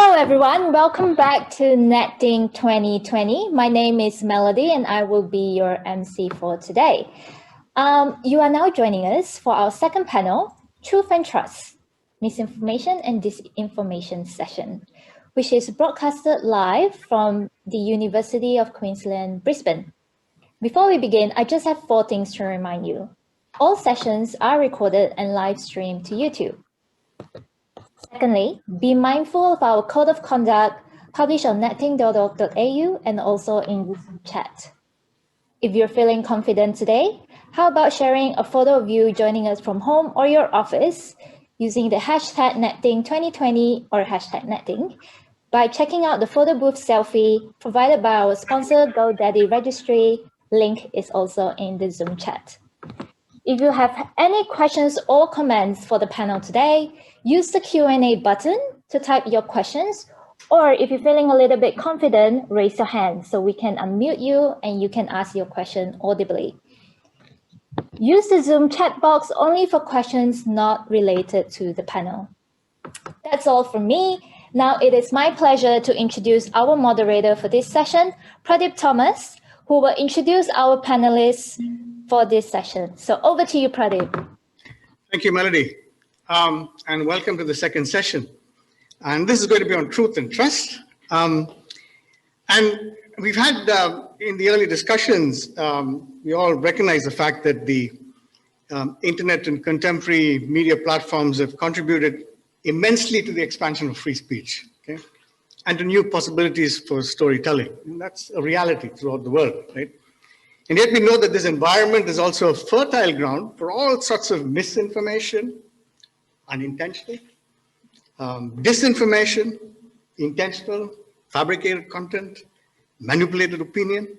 Hello everyone, welcome back to NetThing 2020. My name is Melody and I will be your MC for today. You are now joining us for our second panel, Truth and Trust, Misinformation and Disinformation session, which is broadcasted live from the University of Queensland, Brisbane. Before we begin, I just have 4 things to remind you. All sessions are recorded and live streamed to YouTube. Secondly, be mindful of our code of conduct published on netthing.org.au and also in this chat. If you're feeling confident today, how about sharing a photo of you joining us from home or your office using the hashtag NetThing2020 or hashtag NetThing by checking out the photo booth selfie provided by our sponsor GoDaddy Registry. Link is also in the Zoom chat. If you have any questions or comments for the panel today, use the Q&A button to type your questions, or if you're feeling a little bit confident, raise your hand so we can unmute you and you can ask your question audibly. Use the Zoom chat box only for questions not related to the panel. That's all from me. Now it is my pleasure to introduce our moderator for this session, Pradeep Thomas, who will introduce our panelists for this session. So over to you, Pradeep. Thank you, Melody. And welcome to the second session. And this is going to be on truth and trust. And we've had, in the early discussions, we all recognize the fact that the internet and contemporary media platforms have contributed immensely to the expansion of free speech, okay? And to new possibilities for storytelling. And that's a reality throughout the world, right? And yet we know that this environment is also a fertile ground for all sorts of misinformation, unintentional, disinformation, intentional, fabricated content, manipulated opinion,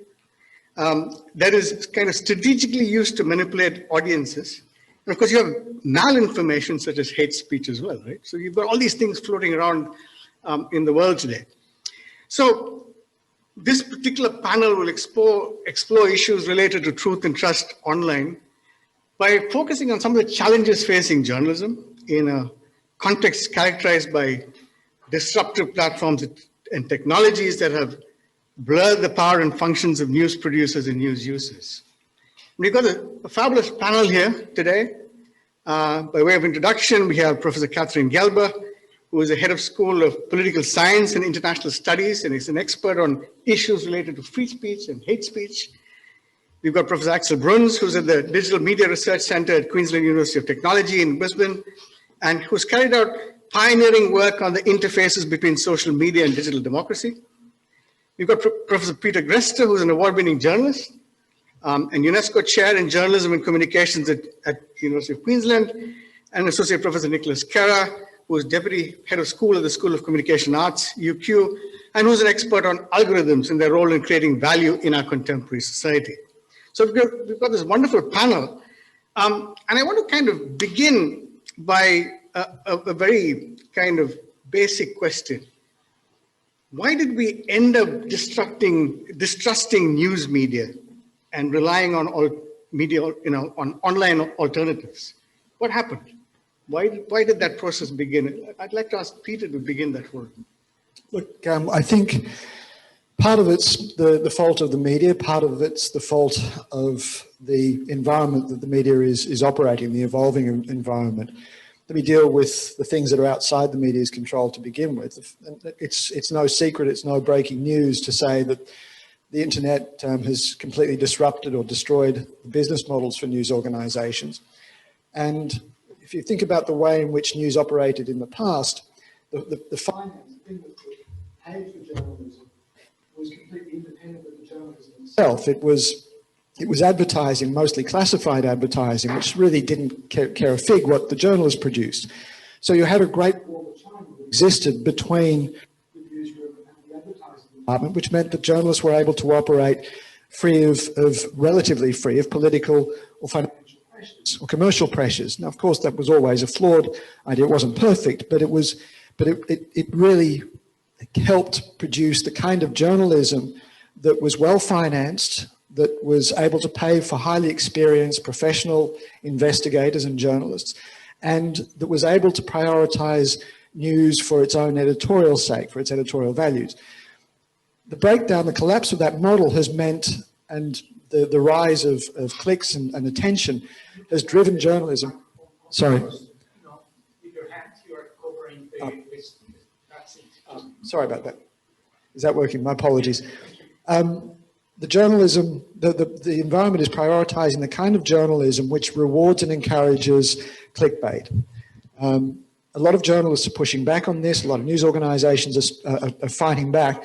that is kind of strategically used to manipulate audiences. And of course, you have malinformation such as hate speech as well, right? So you've got all these things floating around in the world today. So this particular panel will explore issues related to truth and trust online by focusing on some of the challenges facing journalism in a context characterized by disruptive platforms and technologies that have blurred the power and functions of news producers and news users. We've got a fabulous panel here today. By way of introduction, we have Professor Catherine Gelber, who is the head of School of Political Science and International Studies, and is an expert on issues related to free speech and hate speech. We've got Professor Axel Bruns, who's at the Digital Media Research Center at Queensland University of Technology in Brisbane, and who's carried out pioneering work on the interfaces between social media and digital democracy. We've got Professor Peter Grester, who's an award-winning journalist and UNESCO Chair in Journalism and Communications at University of Queensland, and Associate Professor Nicholas Kara, who is Deputy Head of School at the School of Communication Arts, UQ, and who's an expert on algorithms and their role in creating value in our contemporary society. So we've got this wonderful panel. And I want to kind of begin by a very kind of basic question. Why did we end up distrusting news media and relying on all media, on online alternatives? What happened? Why did that process begin? I'd like to ask Peter to begin that whole. Look, I think part of it's the fault of the media, part of it's the fault of the environment that the media is operating, the evolving environment. Let me deal with the things that are outside the media's control to begin with. It's no secret, it's no breaking news to say that the internet has completely disrupted or destroyed the business models for news organizations. And if you think about the way in which news operated in the past, the finance thing that paid for journalism was completely independent of the journalism itself. It was advertising, mostly classified advertising, which really didn't care a fig what the journalists produced. So you had a great wall of time that existed between the newsroom and the advertising department, which meant that journalists were able to operate relatively free of political or financial pressures or commercial pressures. Now, of course, that was always a flawed idea. It wasn't perfect, but it really helped produce the kind of journalism that was well financed, that was able to pay for highly experienced professional investigators and journalists, and that was able to prioritize news for its own editorial sake, for its editorial values. The breakdown, the collapse of that model has meant, and the rise of clicks and attention has driven journalism. Sorry. Sorry about that. Is that working? My apologies. The journalism, the environment is prioritizing the kind of journalism which rewards and encourages clickbait. A lot of journalists are pushing back on this. A lot of news organizations are fighting back.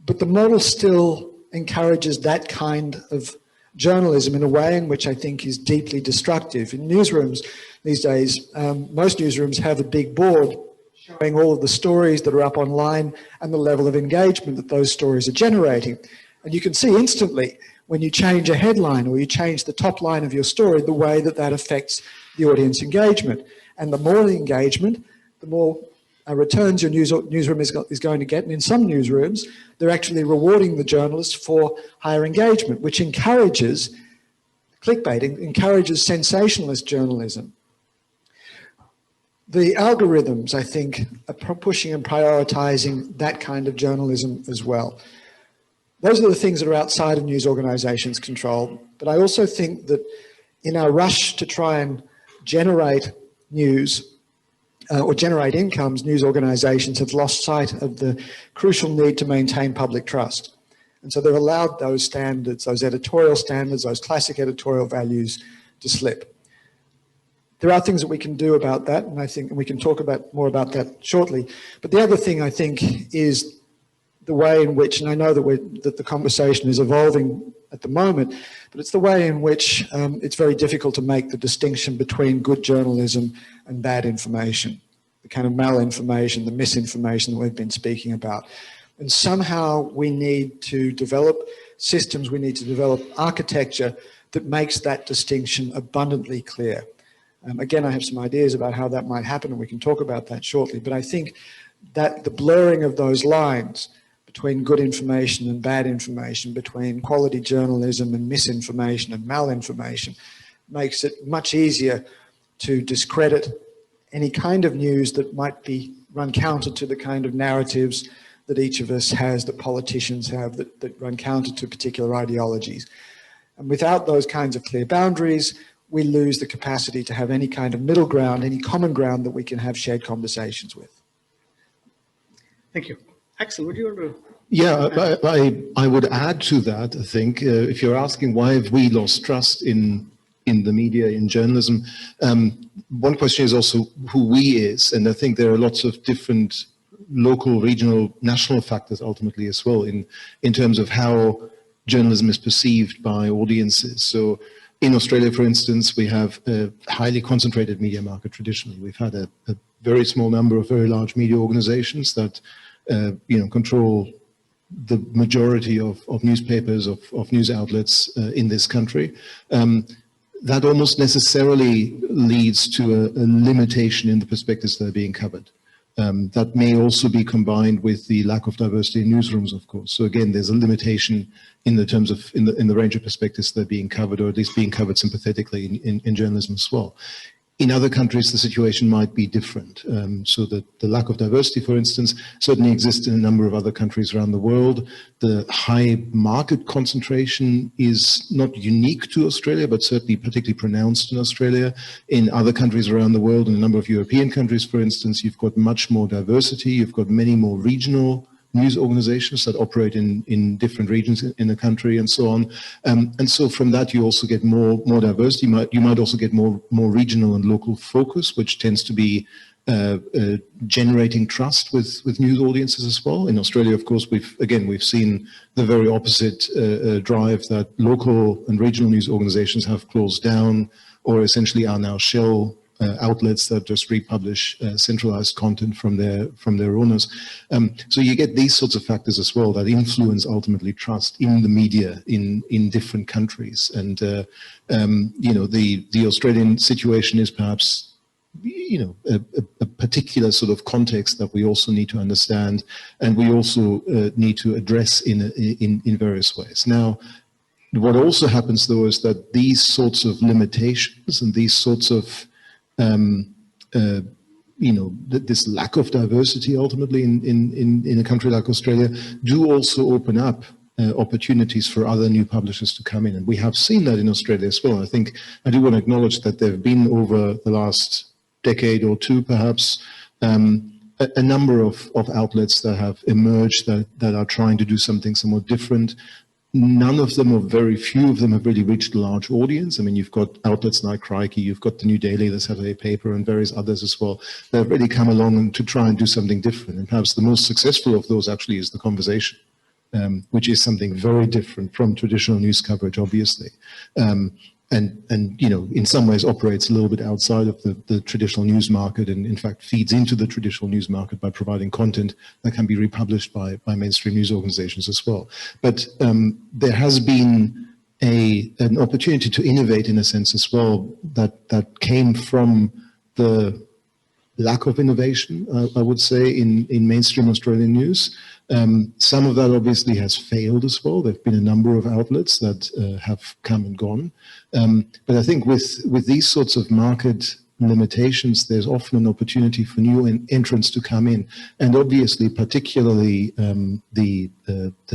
But the model still encourages that kind of journalism in a way in which I think is deeply destructive. In newsrooms these days, most newsrooms have a big board showing all of the stories that are up online and the level of engagement that those stories are generating. And you can see instantly when you change a headline or you change the top line of your story, the way that that affects the audience engagement. And the more the engagement, the more returns your newsroom is going to get. And in some newsrooms, they're actually rewarding the journalists for higher engagement, which encourages clickbait, encourages sensationalist journalism. The algorithms, I think, are pushing and prioritizing that kind of journalism as well. Those are the things that are outside of news organizations' control. But I also think that in our rush to try and generate news or generate incomes, news organizations have lost sight of the crucial need to maintain public trust. And so they've allowed those standards, those editorial standards, those classic editorial values to slip. There are things that we can do about that, and I think we can talk more about that shortly. But the other thing I think is the way in which, and I know that the conversation is evolving at the moment, but it's the way in which it's very difficult to make the distinction between good journalism and bad information, the kind of malinformation, the misinformation that we've been speaking about. And somehow we need to develop systems, we need to develop architecture that makes that distinction abundantly clear. Again, I have some ideas about how that might happen, and we can talk about that shortly, but I think that the blurring of those lines between good information and bad information, between quality journalism and misinformation and malinformation, makes it much easier to discredit any kind of news that might be run counter to the kind of narratives that each of us has, that politicians have, that run counter to particular ideologies. And without those kinds of clear boundaries, we lose the capacity to have any kind of middle ground, any common ground that we can have shared conversations with. Thank you. Axel, would you want to? Yeah, I would add to that, I think, if you're asking why have we lost trust in the media, in journalism, one question is also who we is, and I think there are lots of different local, regional, national factors ultimately as well in terms of how journalism is perceived by audiences. So in Australia, for instance, we have a highly concentrated media market traditionally. We've had a very small number of very large media organizations that control the majority of newspapers, of news outlets in this country. That almost necessarily leads to a limitation in the perspectives that are being covered. That may also be combined with the lack of diversity in newsrooms, of course. So again, there's a limitation in the terms of in the range of perspectives that are being covered, or at least being covered sympathetically in journalism as well. In other countries, the situation might be different. So the lack of diversity, for instance, certainly exists in a number of other countries around the world. The high market concentration is not unique to Australia, but certainly particularly pronounced in Australia. In other countries around the world, in a number of European countries, for instance, you've got much more diversity. You've got many more regional news organizations that operate in different regions in the country and so on. And so from that, you also get more diversity. You might also get more regional and local focus, which tends to be generating trust with news audiences as well. In Australia, of course, we've seen the very opposite drive, that local and regional news organizations have closed down or essentially are now shell outlets that just republish centralized content from their owners. So you get these sorts of factors as well that influence ultimately trust in the media in different countries. And the Australian situation is perhaps a particular sort of context that we also need to understand, and we also need to address in various ways. Now, what also happens though is that these sorts of limitations and these sorts of this lack of diversity ultimately in a country like Australia do also open up opportunities for other new publishers to come in. And we have seen that in Australia as well. I think I do want to acknowledge that there have been over the last decade or two perhaps a number of outlets that have emerged that are trying to do something somewhat different. None of them, or very few of them, have really reached a large audience. I mean, you've got outlets like Crikey, you've got the New Daily, the Saturday Paper, and various others as well that have really come along to try and do something different. And perhaps the most successful of those actually is The Conversation, which is something very different from traditional news coverage, obviously. And in some ways operates a little bit outside of the traditional news market, and in fact feeds into the traditional news market by providing content that can be republished by mainstream news organizations as well. But there has been an opportunity to innovate in a sense as well that came from the lack of innovation, I would say, in mainstream Australian news. Some of that obviously has failed as well. There have been a number of outlets that have come and gone. But I think with these sorts of market limitations, there's often an opportunity for new entrants to come in. And obviously, particularly the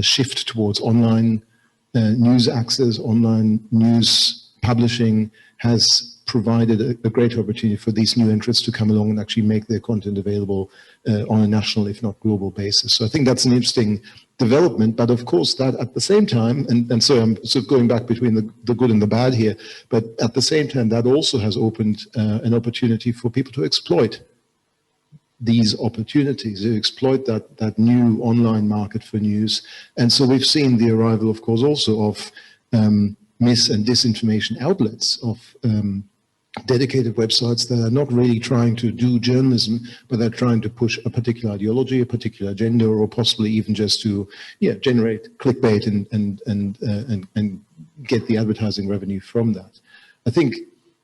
shift towards online news access, online news publishing has provided a great opportunity for these new entrants to come along and actually make their content available on a national, if not global basis. So I think that's an interesting development, but of course that at the same time, and so I'm sort of going back between the good and the bad here, but at the same time that also has opened an opportunity for people to exploit these opportunities, to exploit that new online market for news. And so we've seen the arrival, of course, also of mis- and disinformation outlets, of dedicated websites that are not really trying to do journalism, but they're trying to push a particular ideology, a particular agenda, or possibly even just to generate clickbait and get the advertising revenue from that. I think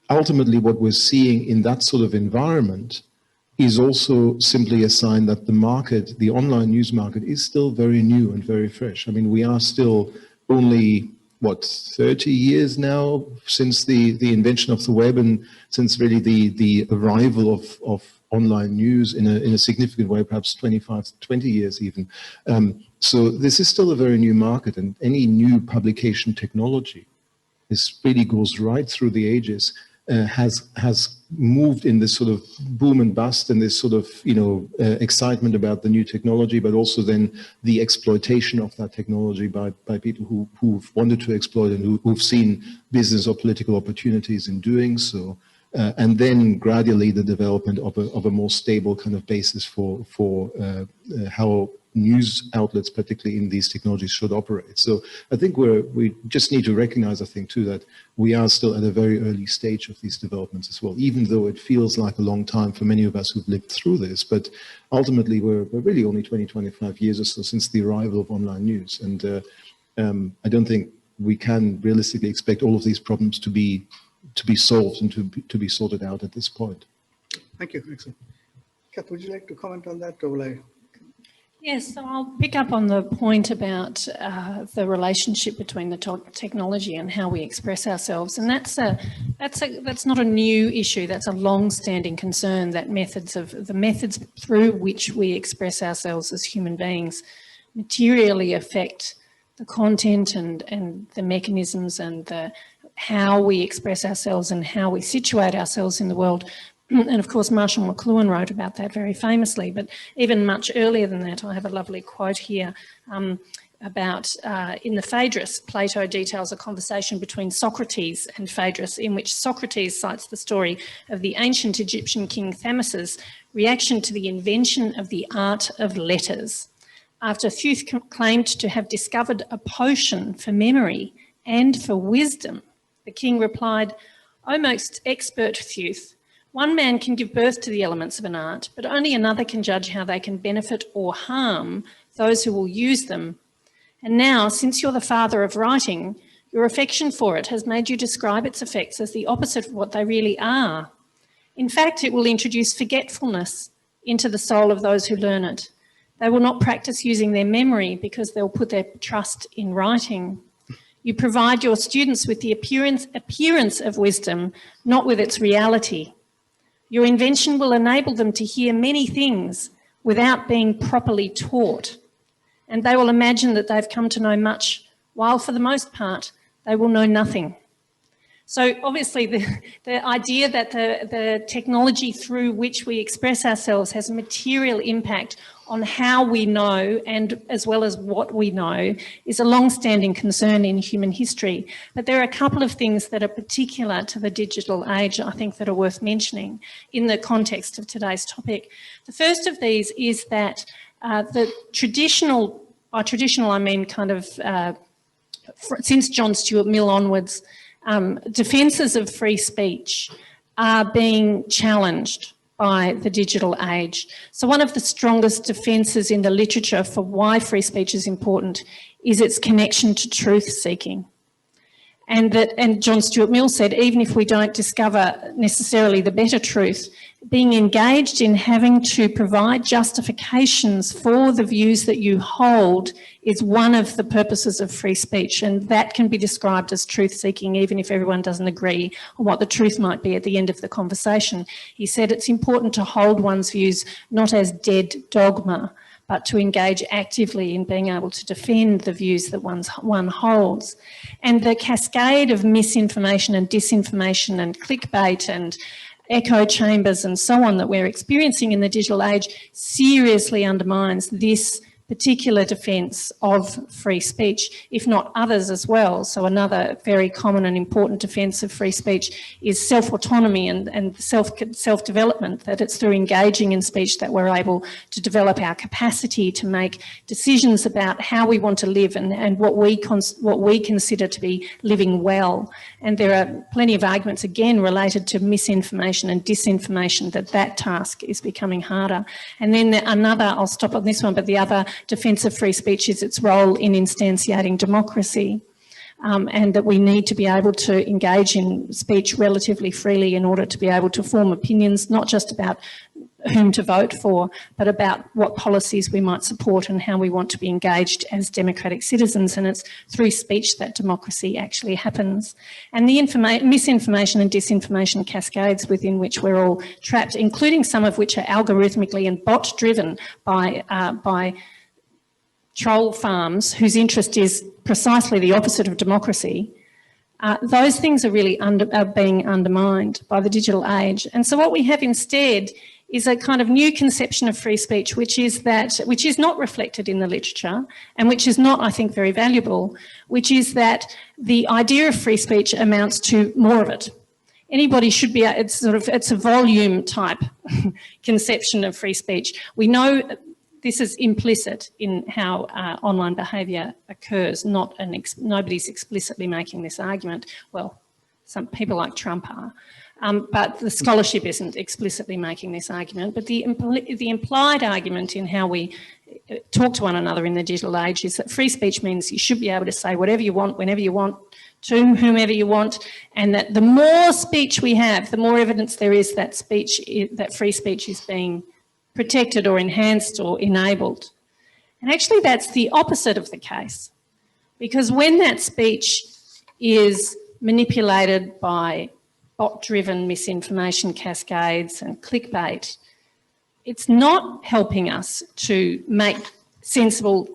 ultimately what we're seeing in that sort of environment is also simply a sign that the market, the online news market, is still very new and very fresh. I mean, we are still only 30 years now since the invention of the web, and since really the arrival of online news in a significant way, perhaps 25 to 20 years even. So this is still a very new market, and any new publication technology, this really goes right through the ages, has moved in this sort of boom and bust, and this sort of excitement about the new technology, but also then the exploitation of that technology by people who've wanted to exploit and who've seen business or political opportunities in doing so, and then gradually the development of a more stable kind of basis for how news outlets, particularly in these technologies, should operate. So I think we just need to recognize, I think, too, that we are still at a very early stage of these developments as well, even though it feels like a long time for many of us who've lived through this. But ultimately, we're really only 20, 25 years or so since the arrival of online news. And I don't think we can realistically expect all of these problems to be solved and to be sorted out at this point. Thank you. Excellent. Kath, would you like to comment on that, or will I? Yes, so I'll pick up on the point about the relationship between the technology and how we express ourselves, and that's not a new issue. That's a long-standing concern, that the methods through which we express ourselves as human beings materially affect the content and the mechanisms and how we express ourselves and how we situate ourselves in the world. And of course, Marshall McLuhan wrote about that very famously. But even much earlier than that, I have a lovely quote here about in the Phaedrus, Plato details a conversation between Socrates and Phaedrus, in which Socrates cites the story of the ancient Egyptian king Thammus's reaction to the invention of the art of letters. After Thuth claimed to have discovered a potion for memory and for wisdom, the king replied, "O most expert Thuth, one man can give birth to the elements of an art, but only another can judge how they can benefit or harm those who will use them. And now, since you're the father of writing, your affection for it has made you describe its effects as the opposite of what they really are. In fact, it will introduce forgetfulness into the soul of those who learn it. They will not practice using their memory because they'll put their trust in writing. You provide your students with the appearance of wisdom, not with its reality. Your invention will enable them to hear many things without being properly taught. And they will imagine that they've come to know much, while for the most part, they will know nothing. So obviously the idea that the technology through which we express ourselves has a material impact on how we know and as well as what we know is a long-standing concern in human history. But there are a couple of things that are particular to the digital age, I think, that are worth mentioning in the context of today's topic. The first of these is that the traditional, by traditional I mean kind of since John Stuart Mill onwards, defences of free speech are being challenged by the digital age. So one of the strongest defences in the literature for why free speech is important is its connection to truth seeking. And John Stuart Mill said, even if we don't discover necessarily the better truth, being engaged in having to provide justifications for the views that you hold is one of the purposes of free speech, and that can be described as truth-seeking, even if everyone doesn't agree on what the truth might be at the end of the conversation. He said it's important to hold one's views not as dead dogma, but to engage actively in being able to defend the views that one holds. And the cascade of misinformation and disinformation and clickbait and echo chambers and so on that we're experiencing in the digital age seriously undermines this particular defence of free speech, if not others as well. So another very common and important defence of free speech is self-autonomy and self-development, that it's through engaging in speech that we're able to develop our capacity to make decisions about how we want to live and what we consider to be living well. And there are plenty of arguments, again, related to misinformation and disinformation, that task is becoming harder. And then another, I'll stop on this one, but the other defence of free speech is its role in instantiating democracy, and that we need to be able to engage in speech relatively freely in order to be able to form opinions, not just about whom to vote for, but about what policies we might support and how we want to be engaged as democratic citizens. And it's through speech that democracy actually happens. And the misinformation and disinformation cascades within which we're all trapped, including some of which are algorithmically and bot-driven by troll farms whose interest is precisely the opposite of democracy, those things are really being undermined by the digital age. And so what we have instead is a kind of new conception of free speech, which is not reflected in the literature and which is not, I think, very valuable, which is that the idea of free speech amounts to more of it. Anybody should be, it's a volume type conception of free speech. We know this is implicit in how online behaviour occurs, nobody's explicitly making this argument. Well, some people like Trump are. But the scholarship isn't explicitly making this argument. But the implied argument in how we talk to one another in the digital age is that free speech means you should be able to say whatever you want, whenever you want, to whomever you want, and that the more speech we have, the more evidence there is that free speech is being protected or enhanced or enabled. And actually that's the opposite of the case, because when that speech is manipulated by bot-driven misinformation cascades and clickbait, it's not helping us to make sensible,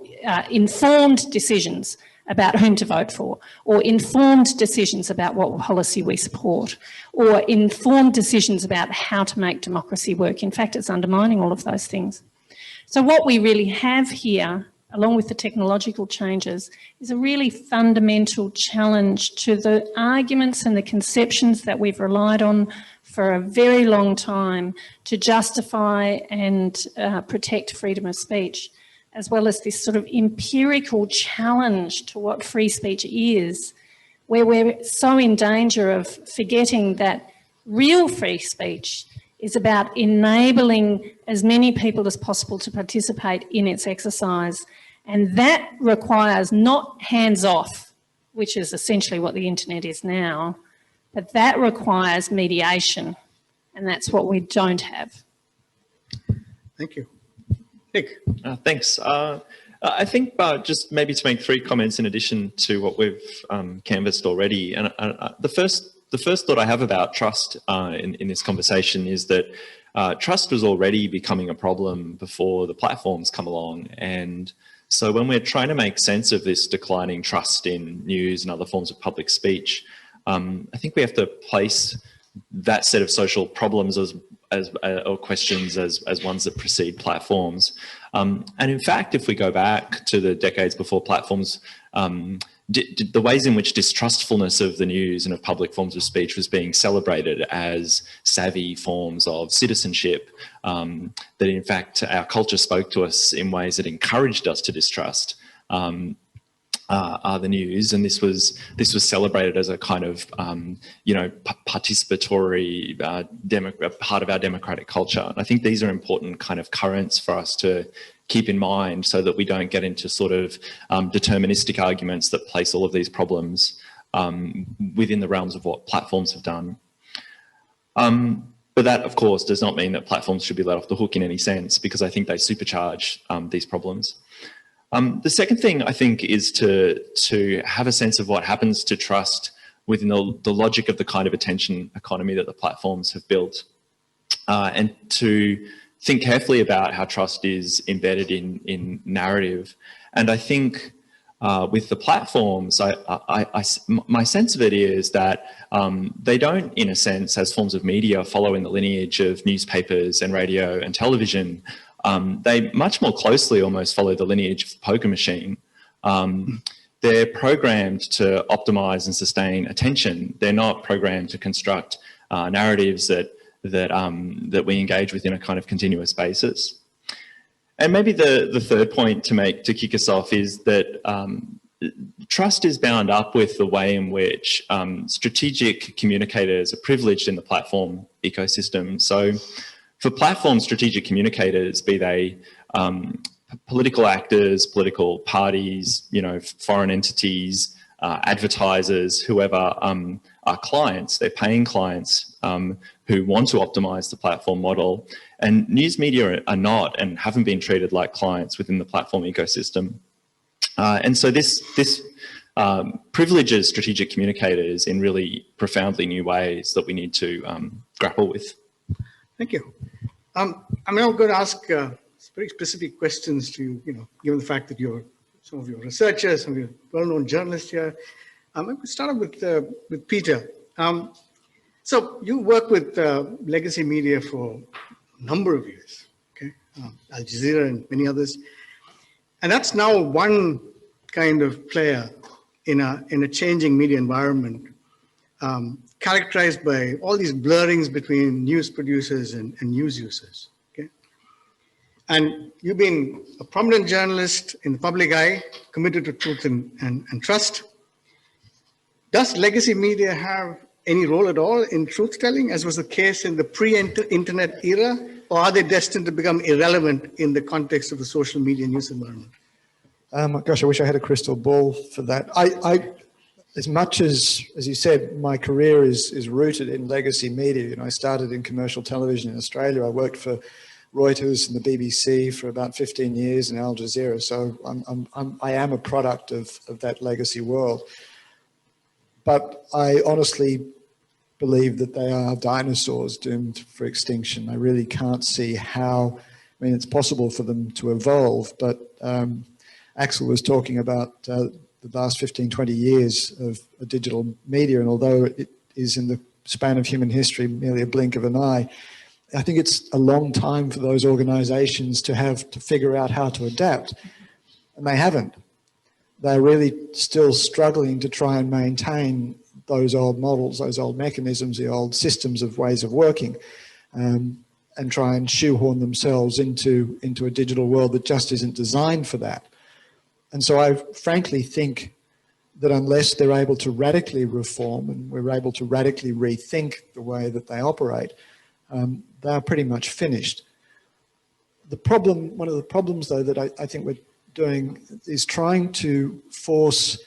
informed decisions about whom to vote for, or informed decisions about what policy we support, or informed decisions about how to make democracy work. In fact, it's undermining all of those things. So what we really have here, along with the technological changes, is a really fundamental challenge to the arguments and the conceptions that we've relied on for a very long time to justify and protect freedom of speech, as well as this sort of empirical challenge to what free speech is, where we're so in danger of forgetting that real free speech is about enabling as many people as possible to participate in its exercise. And that requires not hands-off, which is essentially what the internet is now, but that requires mediation, and that's what we don't have. Thank you. Nick. Thanks. I think just maybe to make 3 comments in addition to what we've canvassed already. And the first the first thought I have about trust in this conversation is that trust was already becoming a problem before the platforms come along. And so when we're trying to make sense of this declining trust in news and other forms of public speech, I think we have to place that set of social problems or questions as ones that precede platforms. And in fact, if we go back to the decades before platforms, the ways in which distrustfulness of the news and of public forms of speech was being celebrated as savvy forms of citizenship, that in fact our culture spoke to us in ways that encouraged us to distrust the news, and this was celebrated as a kind of participatory part of our democratic culture. And I think these are important kind of currents for us to keep in mind, so that we don't get into sort of deterministic arguments that place all of these problems within the realms of what platforms have done. But that, of course, does not mean that platforms should be let off the hook in any sense, because I think they supercharge these problems. The second thing I think is to have a sense of what happens to trust within the logic of the kind of attention economy that the platforms have built, and to think carefully about how trust is embedded in narrative. And I think with the platforms, my sense of it is that they don't, in a sense, as forms of media, follow in the lineage of newspapers and radio and television. They much more closely almost follow the lineage of the poker machine. They're programmed to optimize and sustain attention. They're not programmed to construct narratives that we engage with in a kind of continuous basis. And maybe the third point to make to kick us off is that trust is bound up with the way in which strategic communicators are privileged in the platform ecosystem. So for platform strategic communicators, be they political actors, political parties, foreign entities, advertisers, whoever are clients, they're paying clients who want to optimize the platform model. And news media are not and haven't been treated like clients within the platform ecosystem. And so this privileges strategic communicators in really profoundly new ways that we need to grapple with. Thank you. I'm now going to ask very specific questions to you, given the fact that you're some of your researchers, some of your well-known journalists here. I'm going to start off with Peter. So you work with legacy media for a number of years, okay? Al Jazeera and many others. And that's now one kind of player in a changing media environment, characterized by all these blurrings between news producers and news users, okay? And you've been a prominent journalist in the public eye, committed to truth and trust. Does legacy media have any role at all in truth-telling, as was the case in the pre-internet era, or are they destined to become irrelevant in the context of the social media news environment? Gosh, I wish I had a crystal ball for that. As much as you said, my career is rooted in legacy media. I started in commercial television in Australia. I worked for Reuters and the BBC for about 15 years and Al Jazeera. So I am a product of that legacy world. But I honestly believe that they are dinosaurs doomed for extinction. I really can't see how. It's possible for them to evolve, but Axel was talking about the last 15, 20 years of digital media, and although it is in the span of human history merely a blink of an eye, I think it's a long time for those organizations to have to figure out how to adapt, and they haven't. They're really still struggling to try and maintain those old models, those old mechanisms, the old systems of ways of working, and try and shoehorn themselves into a digital world that just isn't designed for that. And so I frankly think that unless they're able to radically reform and we're able to radically rethink the way that they operate, they're pretty much finished. One of the problems though that I think we're doing is trying to force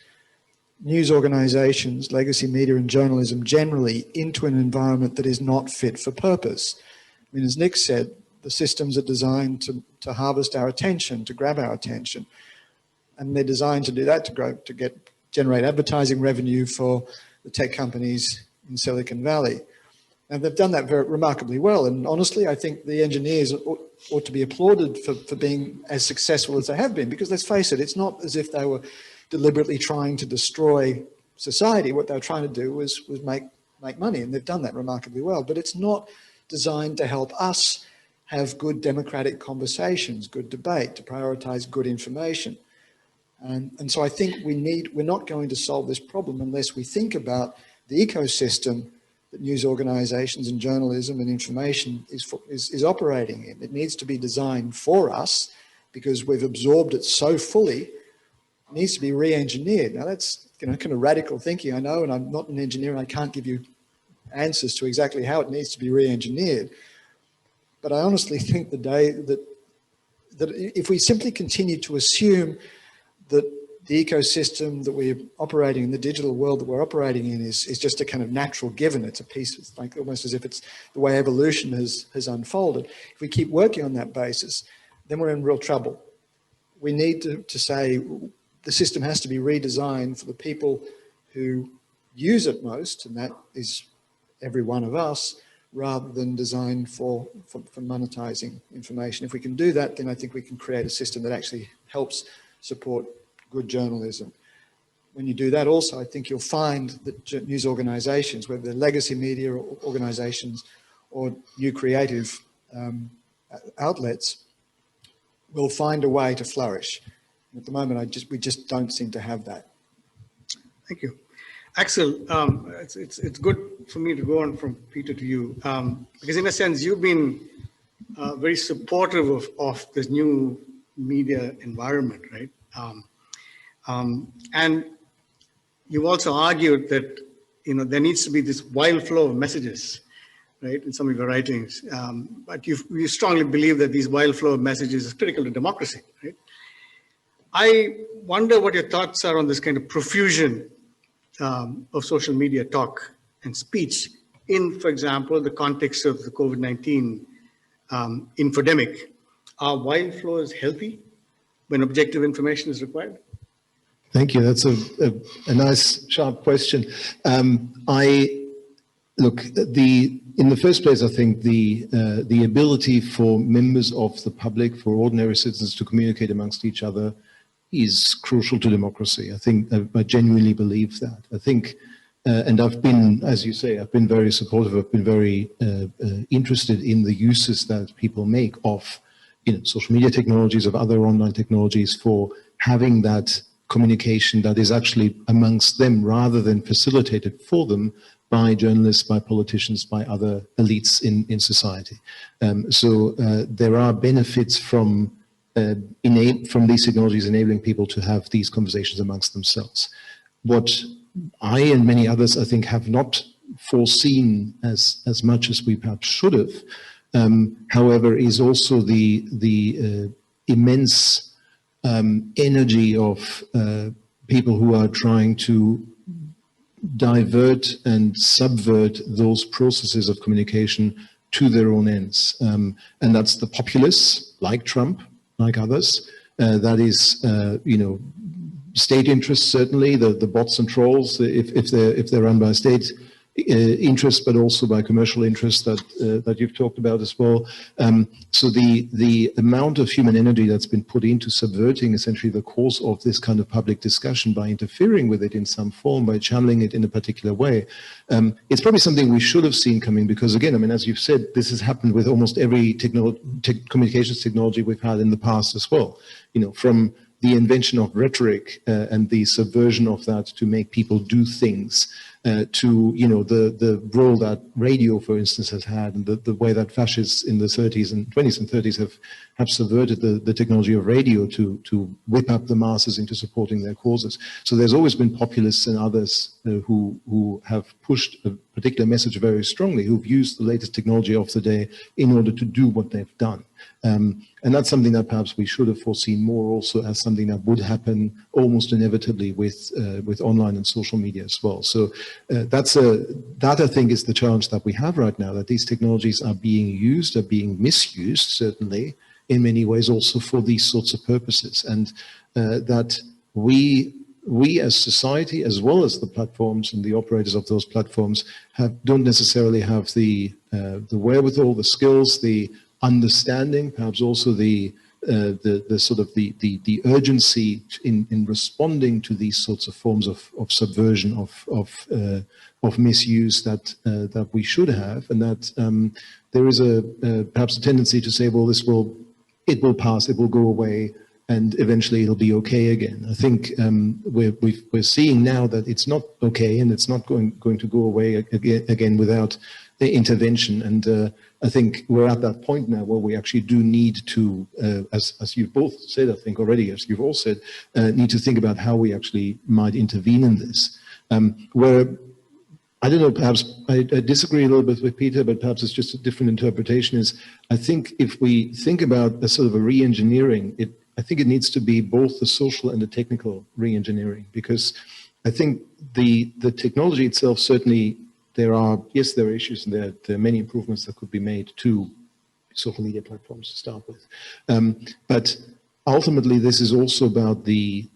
news organizations, legacy media and journalism generally into an environment that is not fit for purpose. As Nick said, the systems are designed to harvest our attention, to grab our attention. And they're designed to do that, to generate advertising revenue for the tech companies in Silicon Valley. And they've done that very remarkably well. And honestly, I think the engineers ought to be applauded for being as successful as they have been, because let's face it, it's not as if they were deliberately trying to destroy society. What they were trying to do was make money, and they've done that remarkably well. But it's not designed to help us have good democratic conversations, good debate, to prioritize good information. And so I think we're not going to solve this problem unless we think about the ecosystem that news organizations and journalism and information is operating in. It needs to be designed for us because we've absorbed it so fully. It needs to be re-engineered. Now that's kind of radical thinking, I know, and I'm not an engineer and I can't give you answers to exactly how it needs to be re-engineered. But I honestly think the day that if we simply continue to assume that the ecosystem that we're operating in, the digital world that we're operating in is just a kind of natural given. It's a piece, it's like almost as if it's the way evolution has unfolded. If we keep working on that basis, then we're in real trouble. We need to say the system has to be redesigned for the people who use it most, and that is every one of us, rather than designed for monetizing information. If we can do that, then I think we can create a system that actually helps support good journalism. When you do that also, I think you'll find that news organizations, whether they're legacy media organizations or new creative outlets, will find a way to flourish. At the moment, we just don't seem to have that. Thank you. Axel, it's good for me to go on from Peter to you, because in a sense, you've been very supportive of this new media environment, right? And you've also argued that there needs to be this wild flow of messages, right, in some of your writings. But you strongly believe that these wild flow of messages is critical to democracy, right? I wonder what your thoughts are on this kind of profusion of social media talk and speech in, for example, the context of the COVID-19 infodemic. Are wild flows healthy when objective information is required? Thank you. That's a nice, sharp question. Look, in the first place, I think the ability for members of the public, for ordinary citizens to communicate amongst each other is crucial to democracy. I think I genuinely believe that. I think, and I've been, as you say, I've been very supportive. I've been very interested in the uses that people make of social media technologies, of other online technologies for having that communication that is actually amongst them rather than facilitated for them by journalists, by politicians, by other elites in society. So there are benefits from these technologies enabling people to have these conversations amongst themselves. What I and many others, I think, have not foreseen as much as we perhaps should have, however, is also the immense energy of people who are trying to divert and subvert those processes of communication to their own ends. And that's the populists, like Trump, like others. That is, state interests, certainly, the bots and trolls, if they're run by state interest, but also by commercial interests that you've talked about as well. So the amount of human energy that's been put into subverting essentially the course of this kind of public discussion by interfering with it in some form, by channeling it in a particular way, it's probably something we should have seen coming, because again, I mean, as you've said, this has happened with almost every communications technology we've had in the past as well, from the invention of rhetoric and the subversion of that to make people do things, to the role that radio, for instance, has had, and the way that fascists in the 30s and 20s and 30s have subverted the technology of radio to whip up the masses into supporting their causes. So there's always been populists and others who have pushed a particular message very strongly, who've used the latest technology of the day in order to do what they've done. And that's something that perhaps we should have foreseen more also as something that would happen almost inevitably with online and social media as well. So that I think is the challenge that we have right now, that these technologies are being used, are being misused, certainly, in many ways also for these sorts of purposes. And that we we as society, as well as the platforms and the operators of those platforms, don't necessarily have the wherewithal, the skills, the understanding, perhaps also the sort of the urgency in responding to these sorts of forms of subversion, of misuse that we should have, and that there is perhaps a tendency to say, well, it will pass, it will go away, and eventually it'll be okay again. I think we're seeing now that it's not okay, and it's not going to go away again without the intervention. And I think we're at that point now where we actually do need to, as you've both said, I think already, as you've all said, need to think about how we actually might intervene in this. Where I don't know, perhaps I disagree a little bit with Peter, but perhaps it's just a different interpretation, is I think if we think about a sort of a re-engineering, I think it needs to be both the social and the technical re-engineering, because I think the technology itself, certainly there are issues, and there are many improvements that could be made to social media platforms to start with. But ultimately, this is also about the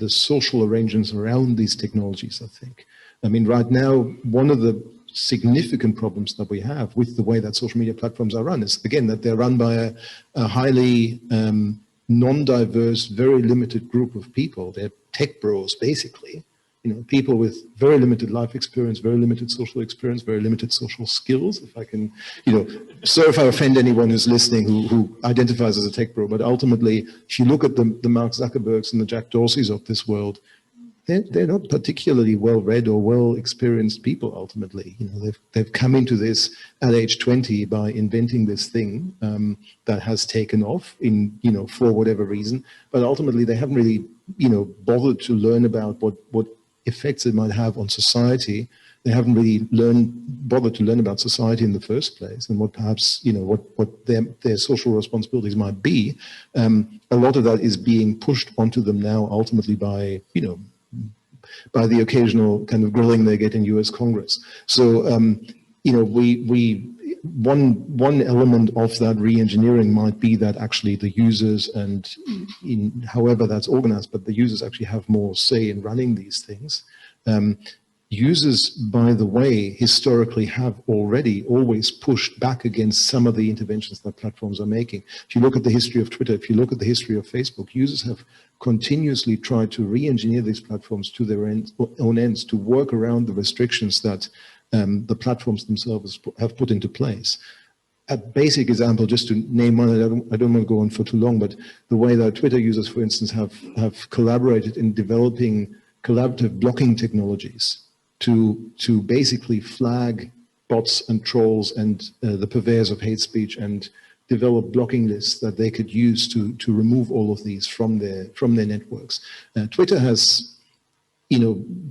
social arrangements around these technologies, I think. I mean, right now, one of the significant problems that we have with the way that social media platforms are run is, again, that they're run by a highly non-diverse, very limited group of people. They're tech bros, basically. You know, people with very limited life experience, very limited social experience, very limited social skills. If I can, sorry if I offend anyone who's listening who identifies as a tech bro, but ultimately, if you look at the Mark Zuckerbergs and the Jack Dorseys of this world, they're not particularly well-read or well-experienced people. Ultimately, they've come into this at age 20 by inventing this thing that has taken off for whatever reason. But ultimately, they haven't really bothered to learn about what effects it might have on society. They haven't really bothered to learn about society in the first place, and what perhaps what their social responsibilities might be. A lot of that is being pushed onto them now, ultimately by by the occasional kind of grilling they get in US Congress. So, one element of that re-engineering might be that actually the users, and however that's organized, but the users actually have more say in running these things. Users, by the way, historically have already always pushed back against some of the interventions that platforms are making. If you look at the history of Twitter, if you look at the history of Facebook, users have continuously tried to re-engineer these platforms to their own ends, to work around the restrictions that the platforms themselves have put into place. A basic example, just to name one, I don't want to go on for too long, but the way that Twitter users, for instance, have collaborated in developing collaborative blocking technologies to basically flag bots and trolls and the purveyors of hate speech, and develop blocking lists that they could use to remove all of these from their networks. Twitter has,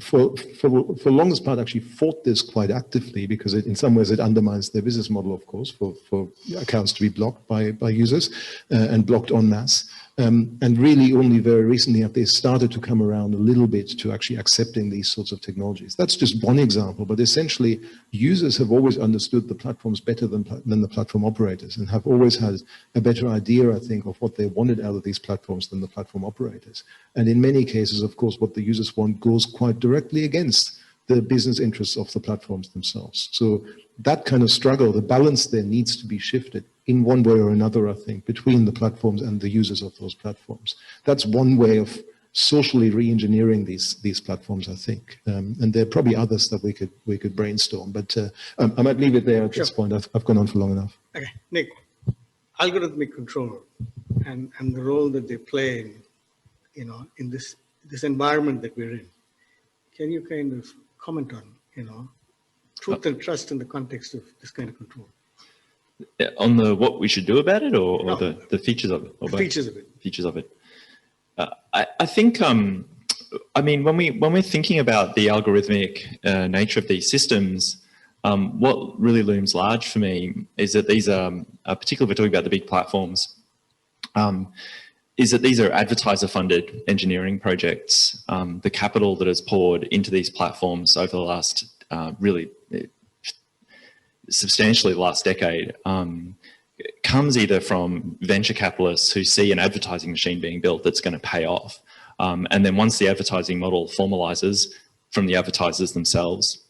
for the longest part, actually fought this quite actively, because in some ways it undermines their business model, of course, for accounts to be blocked by users and blocked en masse. And really only very recently have they started to come around a little bit to actually accepting these sorts of technologies. That's just one example, but essentially users have always understood the platforms better than the platform operators, and have always had a better idea, I think, of what they wanted out of these platforms than the platform operators. And in many cases, of course, what the users want goes quite directly against the business interests of the platforms themselves. So that kind of struggle, the balance there needs to be shifted in one way or another, I think, between the platforms and the users of those platforms. That's one way of socially re-engineering these platforms, I think. And there are probably others that we could brainstorm, but I might leave it there at this point. I've gone on for long enough. Okay, Nick, algorithmic control and the role that they play in this environment that we're in. Can you kind of comment on, truth and trust in the context of this kind of control? On the what we should do about it, or No, the features of it? Or both? Features of it. Features of it. I think, I mean, when we're thinking about the algorithmic nature of these systems, what really looms large for me is that these are, particularly if we're talking about the big platforms, is that these are advertiser-funded engineering projects. The capital that is poured into these platforms over the last, really substantially the last decade, comes either from venture capitalists who see an advertising machine being built that's going to pay off, And then once the advertising model formalizes, from the advertisers themselves.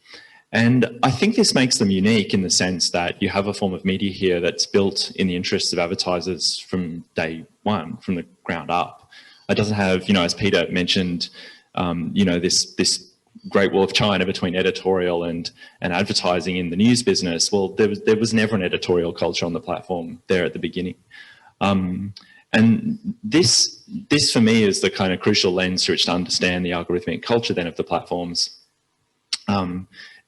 And I think this makes them unique in the sense that you have a form of media here that's built in the interests of advertisers from day one, from the ground up. It doesn't have, as Peter mentioned, this great wall of China between editorial and advertising in the news business. Well, there was never an editorial culture on the platform there at the beginning. And this for me is the kind of crucial lens through which to understand the algorithmic culture then of the platforms.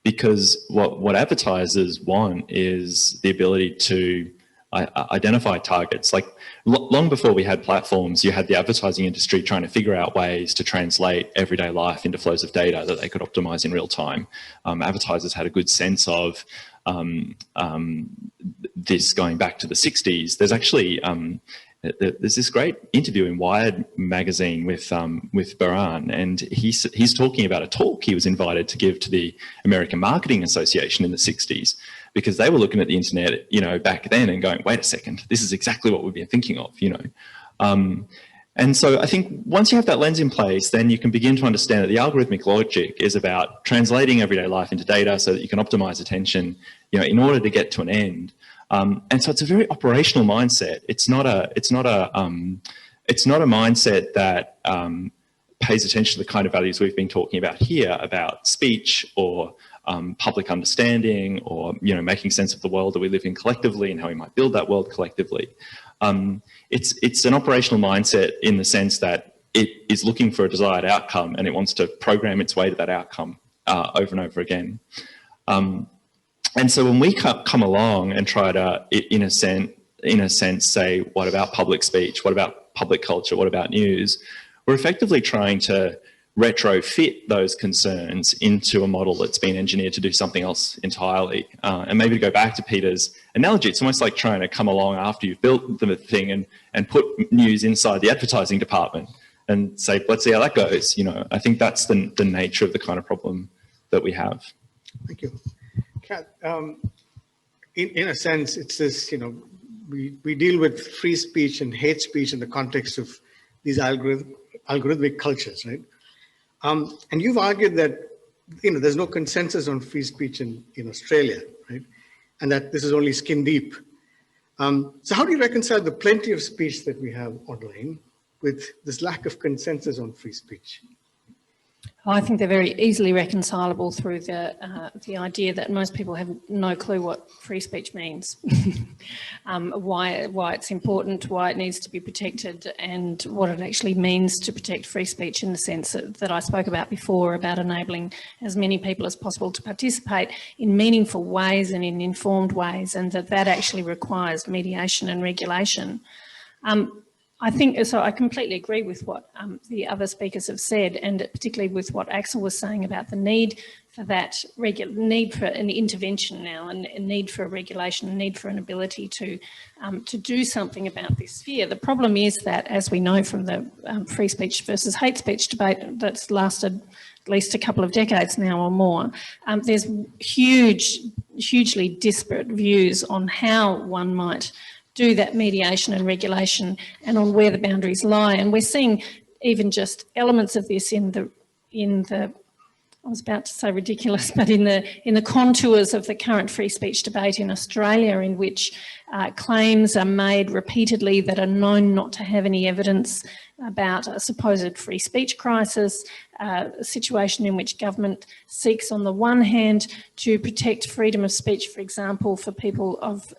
Because what advertisers want is the ability to identify targets. Like long before we had platforms, you had the advertising industry trying to figure out ways to translate everyday life into flows of data that they could optimize in real time. Advertisers had a good sense of this going back to the 60s. There's actually there's this great interview in Wired magazine with Baran, and he's talking about a talk he was invited to give to the American Marketing Association in the 60s, because they were looking at the internet, back then and going, wait a second, this is exactly what we've been thinking of, And so I think once you have that lens in place, then you can begin to understand that the algorithmic logic is about translating everyday life into data so that you can optimize attention, in order to get to an end. And so it's a very operational mindset. It's not a mindset that pays attention to the kind of values we've been talking about here, about speech or public understanding, or making sense of the world that we live in collectively and how we might build that world collectively. It's an operational mindset in the sense that it is looking for a desired outcome and it wants to program its way to that outcome over and over again. And so when we come along and try to, in a sense, say, what about public speech? What about public culture? What about news? We're effectively trying to retrofit those concerns into a model that's been engineered to do something else entirely. And maybe to go back to Peter's analogy, it's almost like trying to come along after you've built the thing and put news inside the advertising department and say, let's see how that goes. I think that's the nature of the kind of problem that we have. Thank you. Kat, in a sense, it's this, we deal with free speech and hate speech in the context of these algorithmic cultures, right? And you've argued that, there's no consensus on free speech in Australia, right? And that this is only skin deep. So how do you reconcile the plenty of speech that we have online with this lack of consensus on free speech? I think they're very easily reconcilable through the idea that most people have no clue what free speech means, why it's important, why it needs to be protected, and what it actually means to protect free speech in the sense that I spoke about before, about enabling as many people as possible to participate in meaningful ways and in informed ways, and that actually requires mediation and regulation. I think, so I completely agree with what the other speakers have said, and particularly with what Axel was saying about the need for that need for an intervention now, and a need for a regulation, a need for an ability to do something about this sphere. The problem is that, as we know from the free speech versus hate speech debate that's lasted at least a couple of decades now or more, there's hugely disparate views on how one might do that mediation and regulation and on where the boundaries lie. And we're seeing even just elements of this in the I was about to say ridiculous, but in the contours of the current free speech debate in Australia, in which claims are made repeatedly that are known not to have any evidence about a supposed free speech crisis, a situation in which government seeks on the one hand to protect freedom of speech, for example, for people of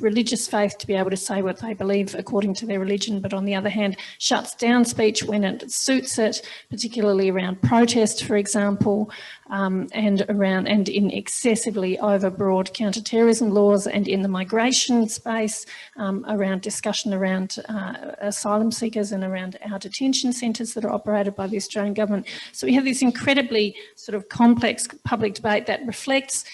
religious faith to be able to say what they believe according to their religion, but on the other hand shuts down speech when it suits it, particularly around protest, for example, and in excessively overbroad counter-terrorism laws, and in the migration space, around discussion around asylum seekers and around our detention centres that are operated by the Australian government. So we have this incredibly sort of complex public debate that reflects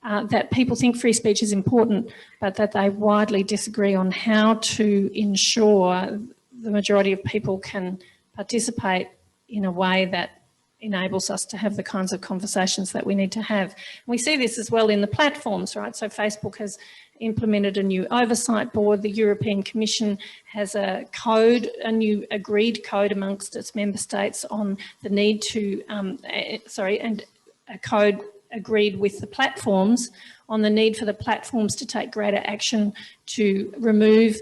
that people think free speech is important, but that they widely disagree on how to ensure the majority of people can participate in a way that enables us to have the kinds of conversations that we need to have. And we see this as well in the platforms, right? So Facebook implemented a new oversight board. The European Commission has a code, a new agreed code amongst its member states on the need to, and a code agreed with the platforms on the need for the platforms to take greater action to remove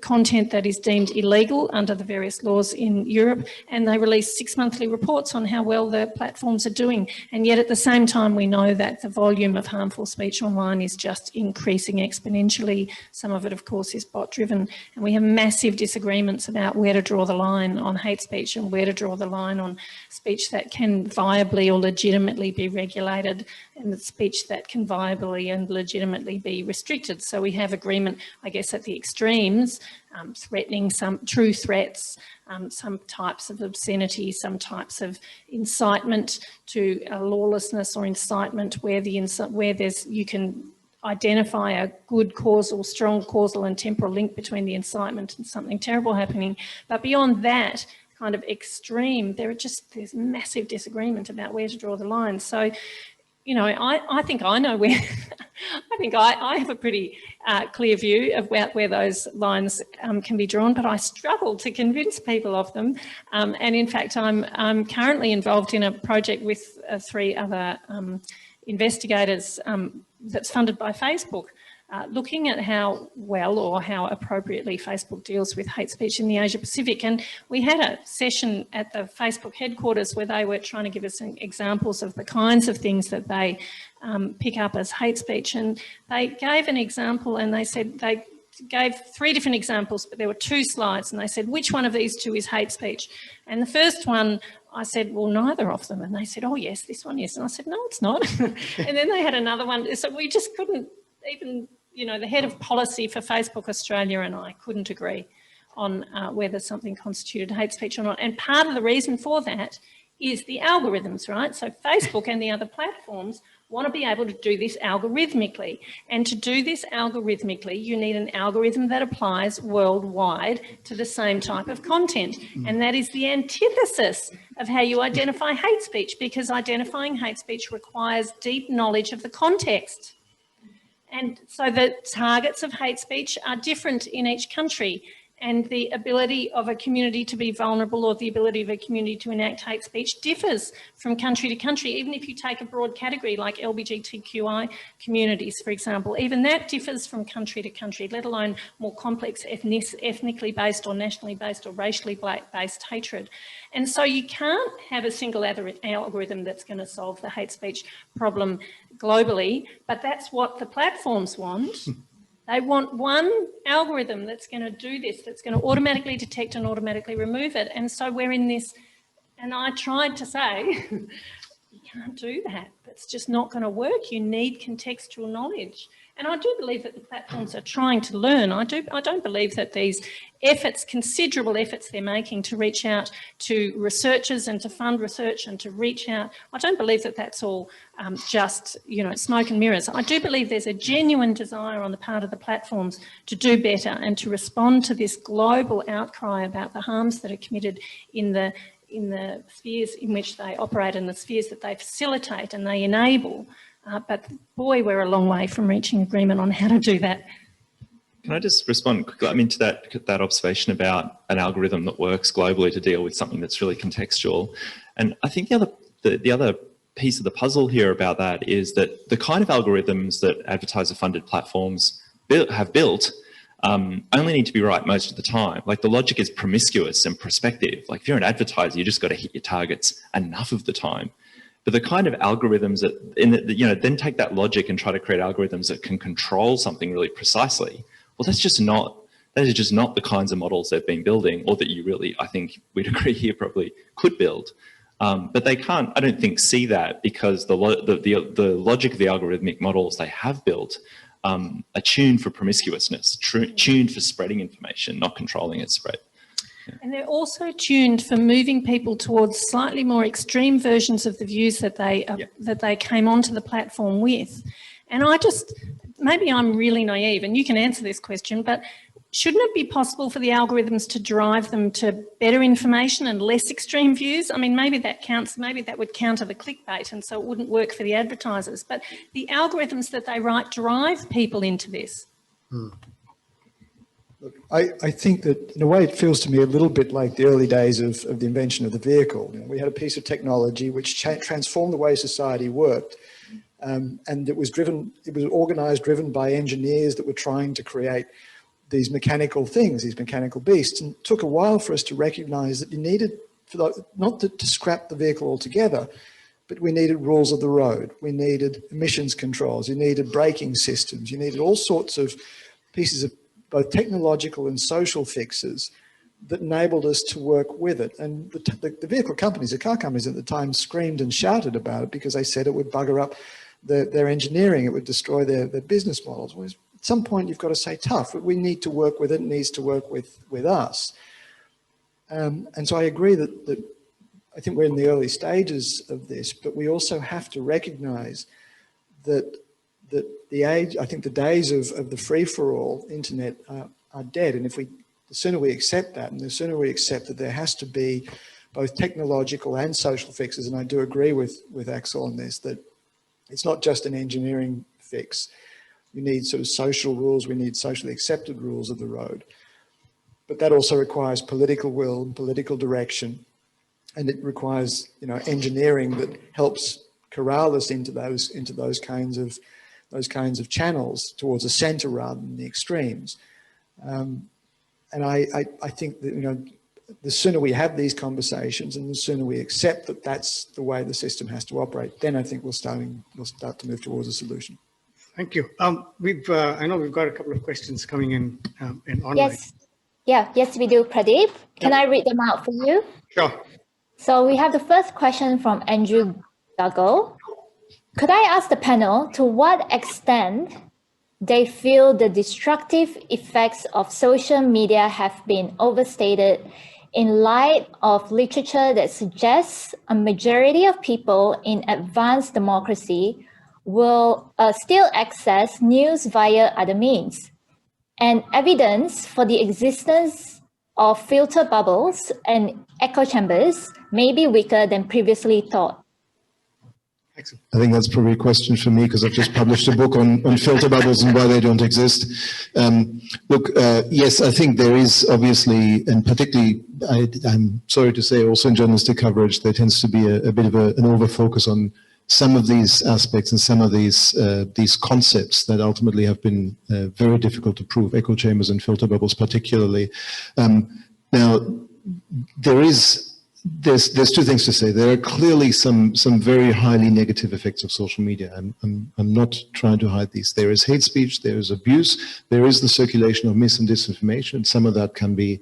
content that is deemed illegal under the various laws in Europe, and they release 6 monthly reports on how well the platforms are doing. And yet at the same time, we know that the volume of harmful speech online is just increasing exponentially. Some of it, of course, is bot-driven, and we have massive disagreements about where to draw the line on hate speech and where to draw the line on speech that can viably or legitimately be regulated and the speech that can viably and legitimately be restricted. So we have agreement, I guess, at the extremes, threatening, some true threats, some types of obscenity, some types of incitement to lawlessness or incitement where you can identify a good causal, strong causal and temporal link between the incitement and something terrible happening. But beyond that kind of extreme, there's massive disagreement about where to draw the line. So, you know, I think I know where, I think I have a pretty clear view of where those lines can be drawn, but I struggle to convince people of them. And in fact, I'm currently involved in a project with 3 other investigators that's funded by Facebook, looking at how well or how appropriately Facebook deals with hate speech in the Asia Pacific. And we had a session at the Facebook headquarters where they were trying to give us examples of the kinds of things that they pick up as hate speech. And they gave an example and they said they gave 3 different examples, but there were 2 slides, and they said, which one of these 2 is hate speech? And the first one, I said, well, neither of them. And they said, oh yes, this one is. And I said, no, it's not. And then they had another one. So we just couldn't even, you know, the head of policy for Facebook Australia and I couldn't agree on whether something constituted hate speech or not. And part of the reason for that is the algorithms, right? So Facebook and the other platforms want to be able to do this algorithmically. And to do this algorithmically, you need an algorithm that applies worldwide to the same type of content. And that is the antithesis of how you identify hate speech, because identifying hate speech requires deep knowledge of the context. And so the targets of hate speech are different in each country, and the ability of a community to be vulnerable or the ability of a community to enact hate speech differs from country to country. Even if you take a broad category like LGBTQI communities, for example, even that differs from country to country, let alone more complex ethnically based or nationally based or racially based hatred. And so you can't have a single algorithm that's going to solve the hate speech problem globally, but that's what the platforms want. They want one algorithm that's going to do this, that's going to automatically detect and automatically remove it. And so we're in this, and I tried to say, you can't do that. That's just not going to work. You need contextual knowledge. And I do believe that the platforms are trying to learn. I don't believe that these efforts, considerable efforts they're making to reach out to researchers and to fund research and to reach out, I don't believe that that's all just, you know, smoke and mirrors. I do believe there's a genuine desire on the part of the platforms to do better and to respond to this global outcry about the harms that are committed in the spheres in which they operate and the spheres that they facilitate and they enable. But boy, we're a long way from reaching agreement on how to do that. Can I just respond quickly? I mean, to that observation about an algorithm that works globally to deal with something that's really contextual. And I think the other piece of the puzzle here about that is that the kind of algorithms that advertiser-funded platforms have built only need to be right most of the time. Like, the logic is promiscuous and prospective. Like, if you're an advertiser, you just got to hit your targets enough of the time. But the kind of algorithms that, then take that logic and try to create algorithms that can control something really precisely. Well, that is just not the kinds of models they've been building, or that you really, I think we'd agree here, probably could build. But they can't, I don't think, see that, because the logic of the algorithmic models they have built are tuned for promiscuousness, tuned for spreading information, not controlling its spread. And they're also tuned for moving people towards slightly more extreme versions of the views that they came onto the platform with. And maybe I'm really naive, and you can answer this question, but shouldn't it be possible for the algorithms to drive them to better information and less extreme views? I mean, maybe that counts, maybe that would counter the clickbait and so it wouldn't work for the advertisers. But the algorithms that they write drive people into this. Look, I think that in a way it feels to me a little bit like the early days of the invention of the vehicle. You know, we had a piece of technology which transformed the way society worked. And it was organized, driven by engineers that were trying to create these mechanical things, these mechanical beasts. And it took a while for us to recognize that you needed, not to scrap the vehicle altogether, but we needed rules of the road. We needed emissions controls. You needed braking systems. You needed all sorts of pieces of both technological and social fixes that enabled us to work with it. And the vehicle companies, the car companies at the time screamed and shouted about it because they said it would bugger up their engineering, it would destroy their business models. Well, at some point you've got to say tough, we need to work with it, it needs to work with us. And so I agree that I think we're in the early stages of this, but we also have to recognize that I think the days of the free-for-all internet are dead. And the sooner we accept that, and the sooner we accept that there has to be both technological and social fixes, and I do agree with Axel on this, that it's not just an engineering fix. We need sort of social rules, we need socially accepted rules of the road. But that also requires political will and political direction. And it requires, you know, engineering that helps corral us into those kinds of channels towards the center rather than the extremes. And I think that, you know, the sooner we have these conversations and the sooner we accept that that's the way the system has to operate, then I think we'll start to move towards a solution. Thank you. I know we've got a couple of questions coming in online. Yes, we do, Pradeep. Can I read them out for you? Sure. So we have the first question from Andrew Guggle. Could I ask the panel to what extent they feel the destructive effects of social media have been overstated in light of literature that suggests a majority of people in advanced democracy will still access news via other means, and evidence for the existence of filter bubbles and echo chambers may be weaker than previously thought? Excellent. I think that's probably a question for me because I've just published a book on filter bubbles and why they don't exist. Yes, I think there is obviously, and particularly, I'm sorry to say, also in journalistic coverage, there tends to be a bit of an over-focus on some of these aspects and some of these concepts that ultimately have been very difficult to prove, echo chambers and filter bubbles particularly. Now, there's two things to say. There are clearly some very highly negative effects of social media. I'm not trying to hide these. There is hate speech, there is abuse, there is the circulation of mis and disinformation. Some of that can be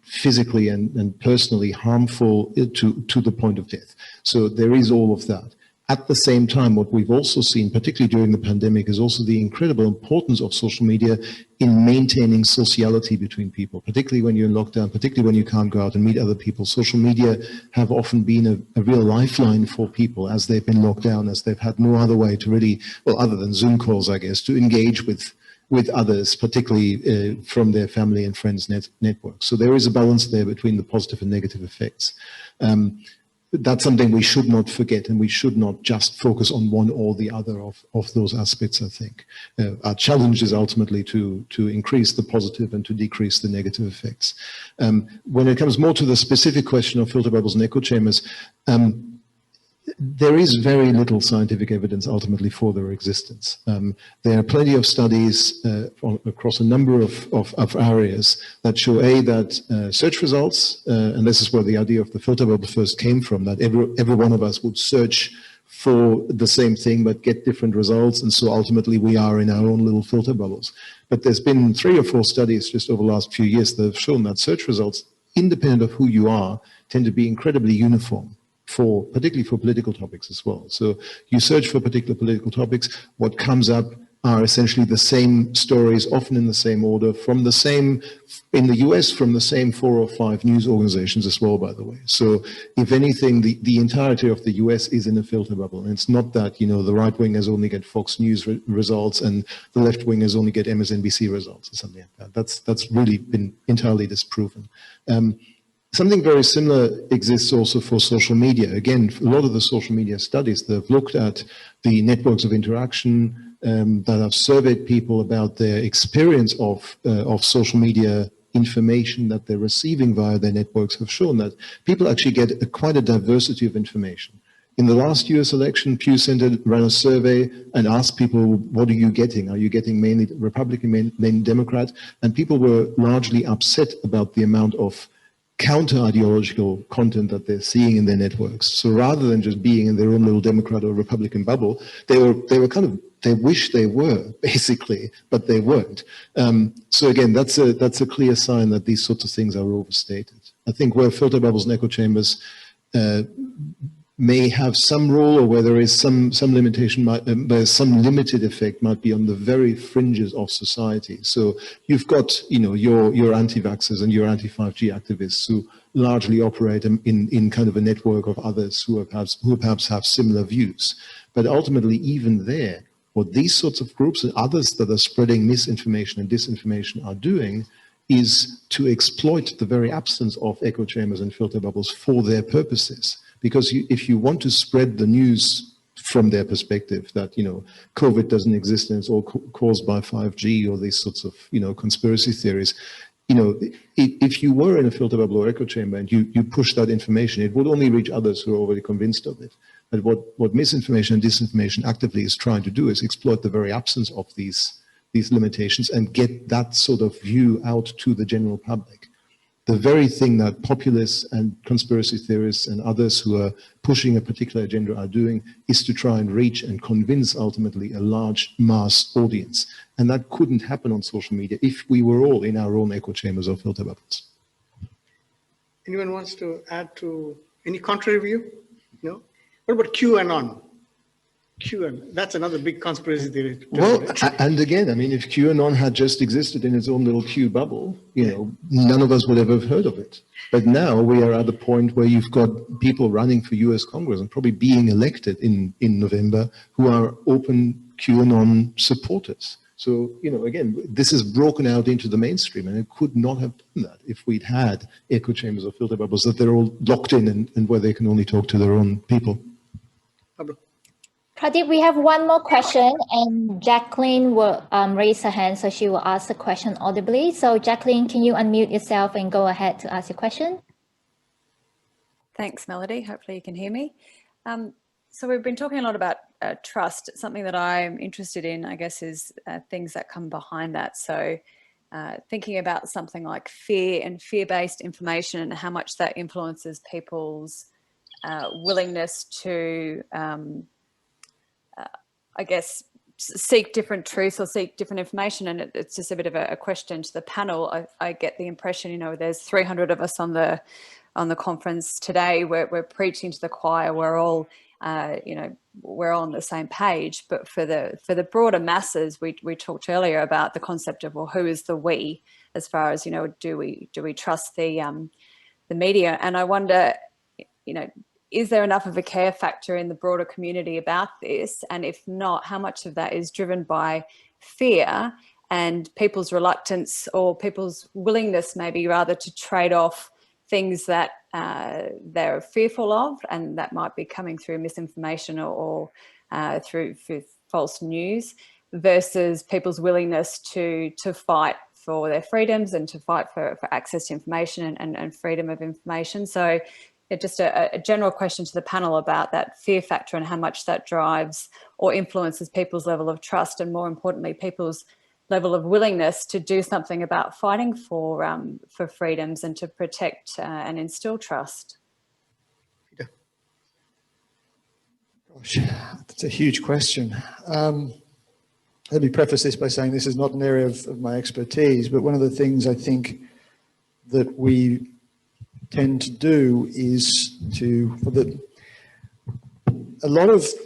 physically and personally harmful to the point of death. So there is all of that. At the same time, what we've also seen, particularly during the pandemic, is also the incredible importance of social media in maintaining sociality between people, particularly when you're in lockdown, particularly when you can't go out and meet other people. Social media have often been a real lifeline for people as they've been locked down, as they've had no other way to really, well, other than Zoom calls, I guess, to engage with others, particularly from their family and friends network. So there is a balance there between the positive and negative effects. That's something we should not forget, and we should not just focus on one or the other of those aspects, I think. Our challenge is ultimately to increase the positive and to decrease the negative effects. When it comes more to the specific question of filter bubbles and echo chambers, there is very little scientific evidence ultimately for their existence. There are plenty of studies across a number of areas that show that search results, and this is where the idea of the filter bubble first came from, that every one of us would search for the same thing but get different results, and so ultimately we are in our own little filter bubbles. But there's been 3 or 4 studies just over the last few years that have shown that search results, independent of who you are, tend to be incredibly uniform, particularly for political topics as well. So you search for particular political topics, what comes up are essentially the same stories, often in the same order, from the same, in the US, from the same 4 or 5 news organizations as well, by the way. So if anything, the entirety of the US is in a filter bubble. And it's not that, you know, the right wingers only get Fox News results and the left wingers only get MSNBC results or something like that. That's really been entirely disproven. Something very similar exists also for social media. Again, a lot of the social media studies that have looked at the networks of interaction, that have surveyed people about their experience of social media information that they're receiving via their networks have shown that people actually get quite a diversity of information. In the last US election, Pew Center ran a survey and asked people, what are you getting? Are you getting mainly Republican, mainly Democrat? And people were largely upset about the amount of counter-ideological content that they're seeing in their networks. So rather than just being in their own little Democrat or Republican bubble, they were kind of, they wish they were, basically, but they weren't. So again, that's a clear sign that these sorts of things are overstated. I think where filter bubbles and echo chambers may have some role, or where there is some limitation, where some limited effect might be on the very fringes of society. So you've got, you know, your anti-vaxxers and your anti-5G activists who largely operate in kind of a network of others who perhaps have similar views. But ultimately, even there, what these sorts of groups and others that are spreading misinformation and disinformation are doing is to exploit the very absence of echo chambers and filter bubbles for their purposes. Because if you want to spread the news from their perspective that, you know, COVID doesn't exist and it's all caused by 5G or these sorts of, you know, conspiracy theories, you know, if you were in a filter bubble or echo chamber and you push that information, it would only reach others who are already convinced of it. But what misinformation and disinformation actively is trying to do is exploit the very absence of these limitations and get that sort of view out to the general public. The very thing that populists and conspiracy theorists and others who are pushing a particular agenda are doing is to try and reach and convince ultimately a large mass audience. And that couldn't happen on social media if we were all in our own echo chambers or filter bubbles. Anyone wants to add to any contrary view? No? What about QAnon? QAnon, that's another big conspiracy theory. Well, and again, I mean, if QAnon had just existed in its own little Q bubble, you know, none of us would ever have heard of it. But now we are at the point where you've got people running for US Congress and probably being elected in November who are open QAnon supporters. So, you know, again, this is broken out into the mainstream, and it could not have done that if we'd had echo chambers or filter bubbles that they're all locked in and where they can only talk to their own people. Pradeep, we have one more question, and Jacqueline will raise her hand, so she will ask the question audibly. So Jacqueline, can you unmute yourself and go ahead to ask your question? Thanks, Melody. Hopefully you can hear me. So we've been talking a lot about trust. Something that I'm interested in, I guess, is things that come behind that. So thinking about something like fear and fear-based information and how much that influences people's willingness to I guess, seek different truths or seek different information. And it's just a bit of a question to the panel. I get the impression, you know, there's 300 of us on the conference today. We're preaching to the choir. We're all, you know, we're all on the same page. But for the broader masses, we talked earlier about the concept of, well, who is the we, as far as, you know, do we trust the media? And I wonder, you know, is there enough of a care factor in the broader community about this? And if not, how much of that is driven by fear and people's reluctance or people's willingness, maybe rather, to trade off things that they're fearful of, and that might be coming through misinformation or through false news, versus people's willingness to fight for their freedoms and to fight for access to information and freedom of information. So just a general question to the panel about that fear factor and how much that drives or influences people's level of trust, and more importantly, people's level of willingness to do something about fighting for freedoms and to protect and instill trust. Gosh, that's a huge question. Let me preface this by saying this is not an area of my expertise, but one of the things I think that we tend to do is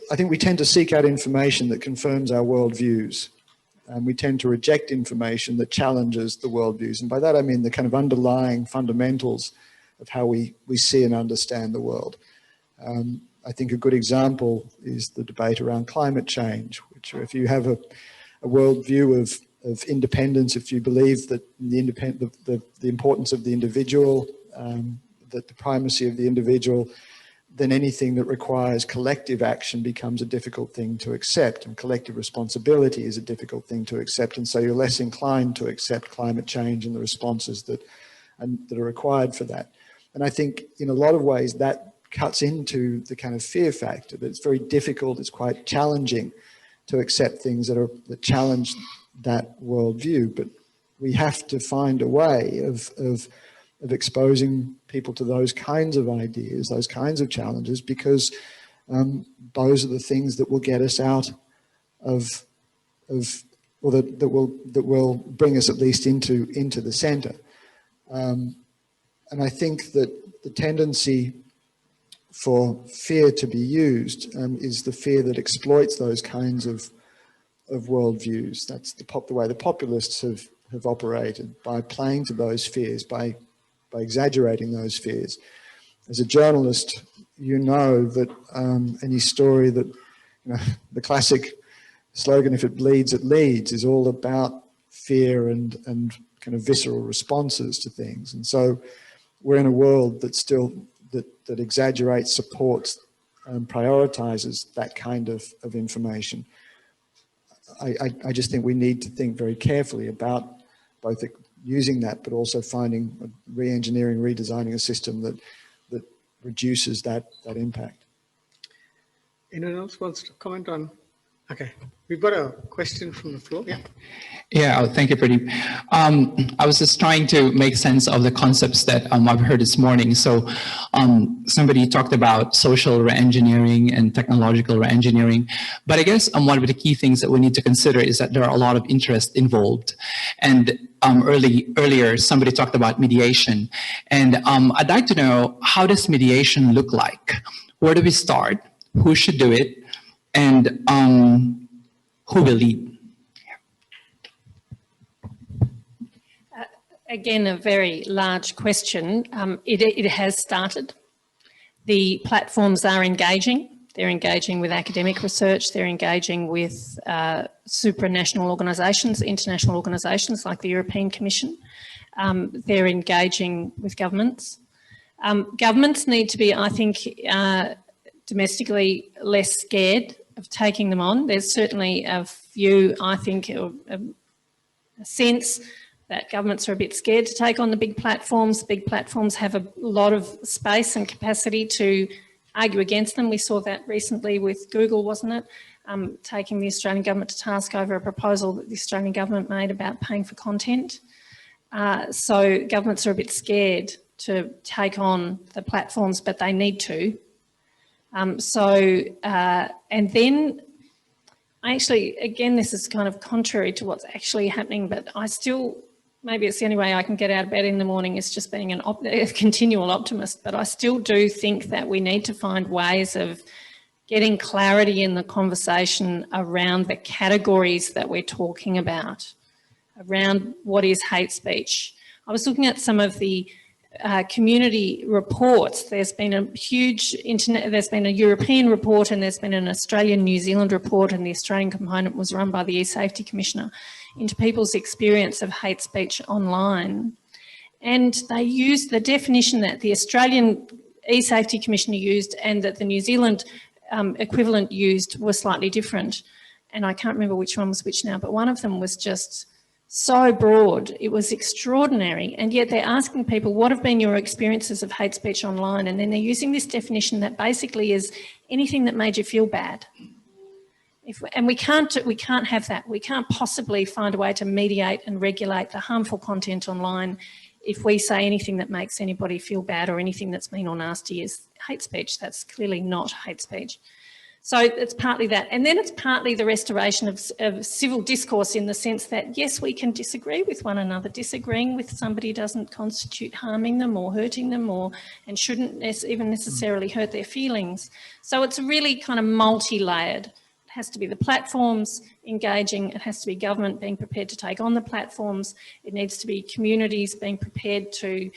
I think we tend to seek out information that confirms our worldviews. And we tend to reject information that challenges the worldviews. And by that, I mean the kind of underlying fundamentals of how we see and understand the world. I think a good example is the debate around climate change, which if you have a worldview of independence, if you believe that the importance of the individual, that the primacy of the individual, then anything that requires collective action becomes a difficult thing to accept, and collective responsibility is a difficult thing to accept. And so you're less inclined to accept climate change and the responses that are required for that. And I think in a lot of ways that cuts into the kind of fear factor, that it's very difficult, it's quite challenging to accept things that challenge that worldview. But we have to find a way of exposing people to those kinds of ideas, those kinds of challenges, because those are the things that will get us out of or that will bring us at least into the centre. And I think that the tendency for fear to be used is the fear that exploits those kinds of worldviews. That's the way the populists have operated, by playing to those fears, by exaggerating those fears. As a journalist, you know that any story that, the classic slogan, if it bleeds, it leads, is all about fear and kind of visceral responses to things. And so we're in a world that still, that exaggerates, supports, prioritizes that kind of information. I just think we need to think very carefully about both using that, but also finding, re-engineering, redesigning a system that reduces that impact. Anyone else wants to comment on? Okay, we've got a question from the floor. Yeah. Yeah, thank you, Pradeep. I was just trying to make sense of the concepts that I've heard this morning. So somebody talked about social re-engineering and technological re-engineering, but I guess one of the key things that we need to consider is that there are a lot of interest involved. And earlier, somebody talked about mediation. And I'd like to know, how does mediation look like? Where do we start? Who should do it? And who will lead? Again, a very large question. It has started. The platforms are engaging. They're engaging with academic research. They're engaging with supranational organisations, international organisations like the European Commission. They're engaging with governments. Governments need to be, I think, domestically less scared of taking them on. There's certainly a view, I think, a sense that governments are a bit scared to take on the big platforms. Big platforms have a lot of space and capacity to argue against them. We saw that recently with Google, wasn't it? Taking the Australian government to task over a proposal that the Australian government made about paying for content. So governments are a bit scared to take on the platforms, but they need to. And then actually, again, this is kind of contrary to what's actually happening, but I still, maybe it's the only way I can get out of bed in the morning is just being a continual optimist, but I still do think that we need to find ways of getting clarity in the conversation around the categories that we're talking about, around what is hate speech. I was looking at some of the community reports. There's been a huge there's been a European report and there's been an Australian New Zealand report, and the Australian component was run by the E-Safety Commissioner into people's experience of hate speech online. And they used the definition that the Australian E-Safety Commissioner used and that the New Zealand equivalent used were slightly different. And I can't remember which one was which now, but one of them was just so broad. It was extraordinary. And yet they're asking people, what have been your experiences of hate speech online? And then they're using this definition that basically is anything that made you feel bad. And we can't have that. We can't possibly find a way to mediate and regulate the harmful content online if we say anything that makes anybody feel bad or anything that's mean or nasty is hate speech. That's clearly not hate speech. So it's partly that. And then it's partly the restoration of civil discourse in the sense that, yes, we can disagree with one another. Disagreeing with somebody doesn't constitute harming them or hurting them and shouldn't even necessarily hurt their feelings. So it's really kind of multi-layered. It has to be the platforms engaging, it has to be government being prepared to take on the platforms, it needs to be communities being prepared to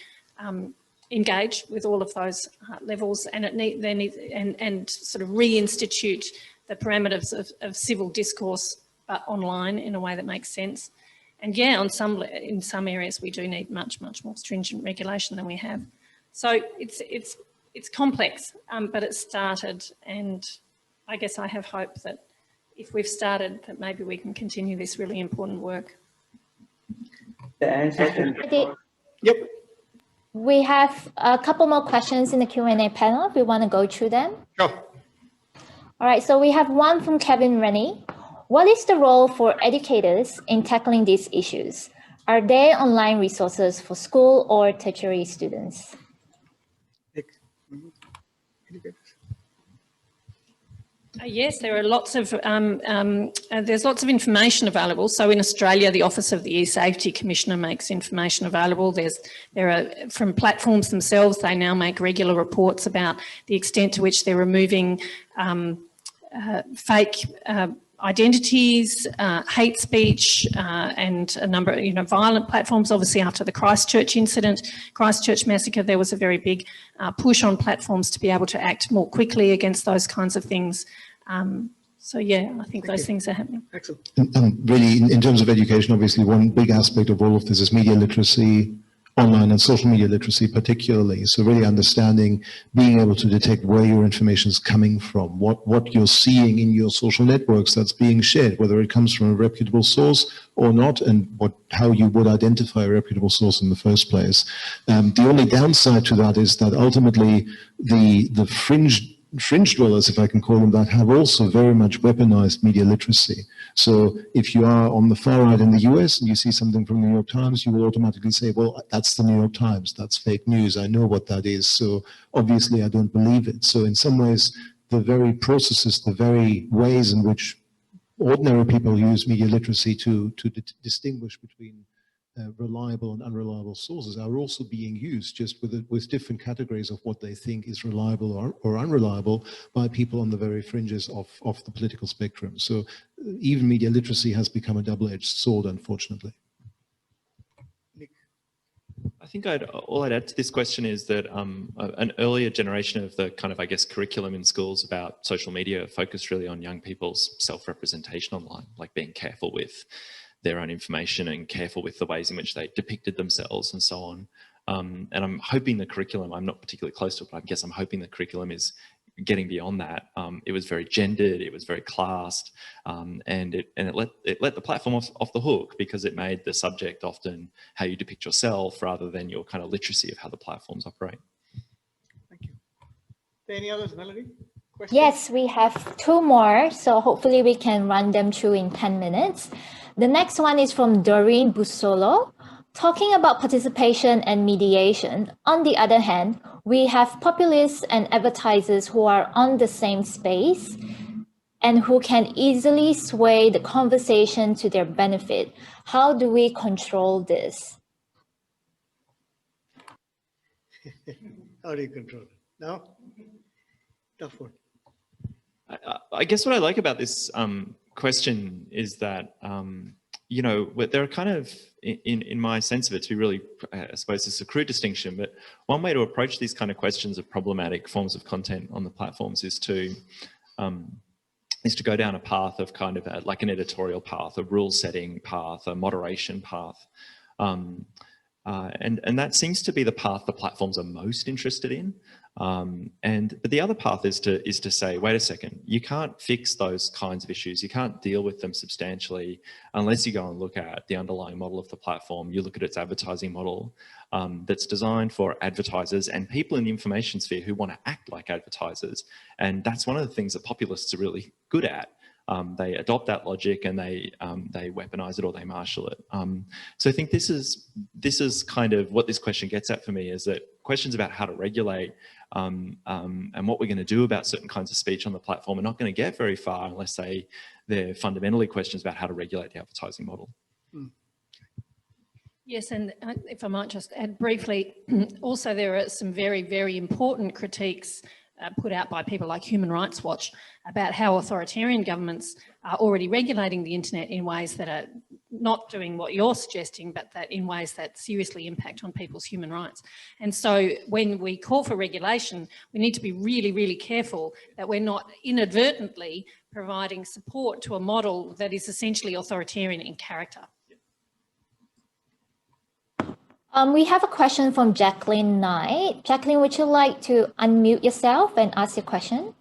engage with all of those levels, and and sort of reinstitute the parameters of civil discourse, but online in a way that makes sense. And yeah, in some areas we do need much more stringent regulation than we have. So it's complex, but it's started, and I guess I have hope that if we've started, that maybe we can continue this really important work. The answer. Yep. We have a couple more questions in the Q&A panel if we want to go through them. Sure. All right, so we have one from Kevin Rennie. What is the role for educators in tackling these issues? Are there online resources for school or tertiary students? Yes, there are lots of there's lots of information available. So in Australia, the Office of the E-Safety Commissioner makes information available. There are from platforms themselves. They now make regular reports about the extent to which they're removing fake identities, hate speech, and a number of violent platforms. Obviously, after the Christchurch incident, Christchurch massacre, there was a very big push on platforms to be able to act more quickly against those kinds of things. So yeah, I think those things are happening. Excellent. And really, in terms of education, obviously one big aspect of all of this is media literacy, online and social media literacy particularly. So really understanding, being able to detect where your information is coming from, what you're seeing in your social networks that's being shared, whether it comes from a reputable source or not, and how you would identify a reputable source in the first place. The only downside to that is that ultimately the fringe dwellers, if I can call them that, have also very much weaponized media literacy. So if you are on the far right in the US and you see something from the New York Times, you will automatically say, well, that's the New York Times, that's fake news, I know what that is, so obviously I don't believe it. So in some ways, the very processes, the very ways in which ordinary people use media literacy to distinguish between reliable and unreliable sources are also being used, just with different categories of what they think is reliable or unreliable by people on the very fringes of the political spectrum. So even media literacy has become a double-edged sword, unfortunately. I think all I'd add to this question is that an earlier generation of the kind of, I guess, curriculum in schools about social media focused really on young people's self-representation online, like being careful with their own information and careful with the ways in which they depicted themselves and so on. And I'm hoping the curriculum, I'm not particularly close to it, but I guess I'm hoping the curriculum is getting beyond that. It was very gendered, it was very classed, and it let the platform off the hook, because it made the subject often how you depict yourself rather than your kind of literacy of how the platforms operate. Thank you. Any others, Melody? Questions? Yes, we have two more, so hopefully we can run them through in 10 minutes. The next one is from Doreen Busolo. Talking about participation and mediation, on the other hand, we have populists and advertisers who are on the same space and who can easily sway the conversation to their benefit. How do we control this? How do you control it? No? Tough one. I guess what I like about this question is that, you know, there are kind of, in my sense of it, to be really, I suppose it's a crude distinction, but one way to approach these kind of questions of problematic forms of content on the platforms is to go down a path of kind of like an editorial path, a rule setting path, a moderation path. And that seems to be the path the platforms are most interested in. But the other path is to say, wait a second, you can't fix those kinds of issues. You can't deal with them substantially unless you go and look at the underlying model of the platform. You look at its advertising model that's designed for advertisers and people in the information sphere who want to act like advertisers. And that's one of the things that populists are really good at. They adopt that logic and they weaponize it or they marshal it. So I think this is kind of what this question gets at for me, is that questions about how to regulate and what we're going to do about certain kinds of speech on the platform are not going to get very far unless they're fundamentally questions about how to regulate the advertising model. Yes, and if I might just add briefly, also there are some very, very important critiques put out by people like Human Rights Watch about how authoritarian governments are already regulating the internet in ways that are not doing what you're suggesting, but that in ways that seriously impact on people's human rights. And so when we call for regulation, we need to be really, really careful that we're not inadvertently providing support to a model that is essentially authoritarian in character. We have a question from Jacqueline Knight. Jacqueline, would you like to unmute yourself and ask your question?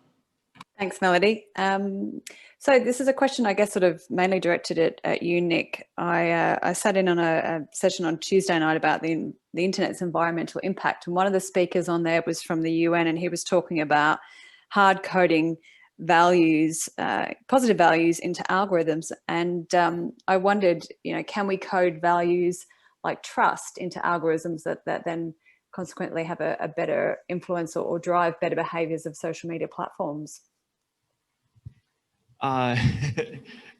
Thanks, Melody. So this is a question, I guess, sort of mainly directed at you, Nick. I sat in on a session on Tuesday night about the internet's environmental impact, and one of the speakers on there was from the UN, and he was talking about hard coding values, positive values into algorithms. And I wondered, can we code values like trust into algorithms that then consequently have a better influence or drive better behaviors of social media platforms?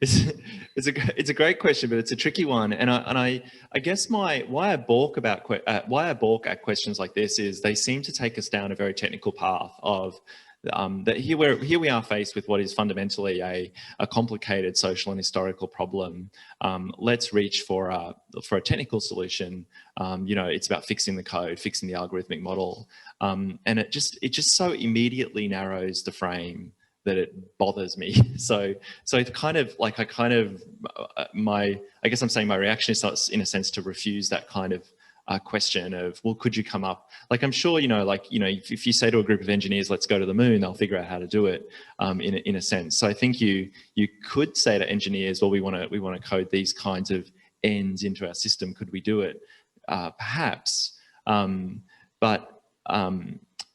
It's a great question, but it's a tricky one, and I guess why I balk at questions like this is they seem to take us down a very technical path of that here we are faced with what is fundamentally a complicated social and historical problem. Let's reach for a technical solution. It's about fixing the code, fixing the algorithmic model, and it just so immediately narrows the frame that it bothers me. So it's kind of like I guess I'm saying my reaction is in a sense to refuse that kind of question of, well, could you come up, like, I'm sure, if you say to a group of engineers, let's go to the moon, they'll figure out how to do it in a sense. So I think you could say to engineers, well, we want to code these kinds of ends into our system. Could we do it? Perhaps. But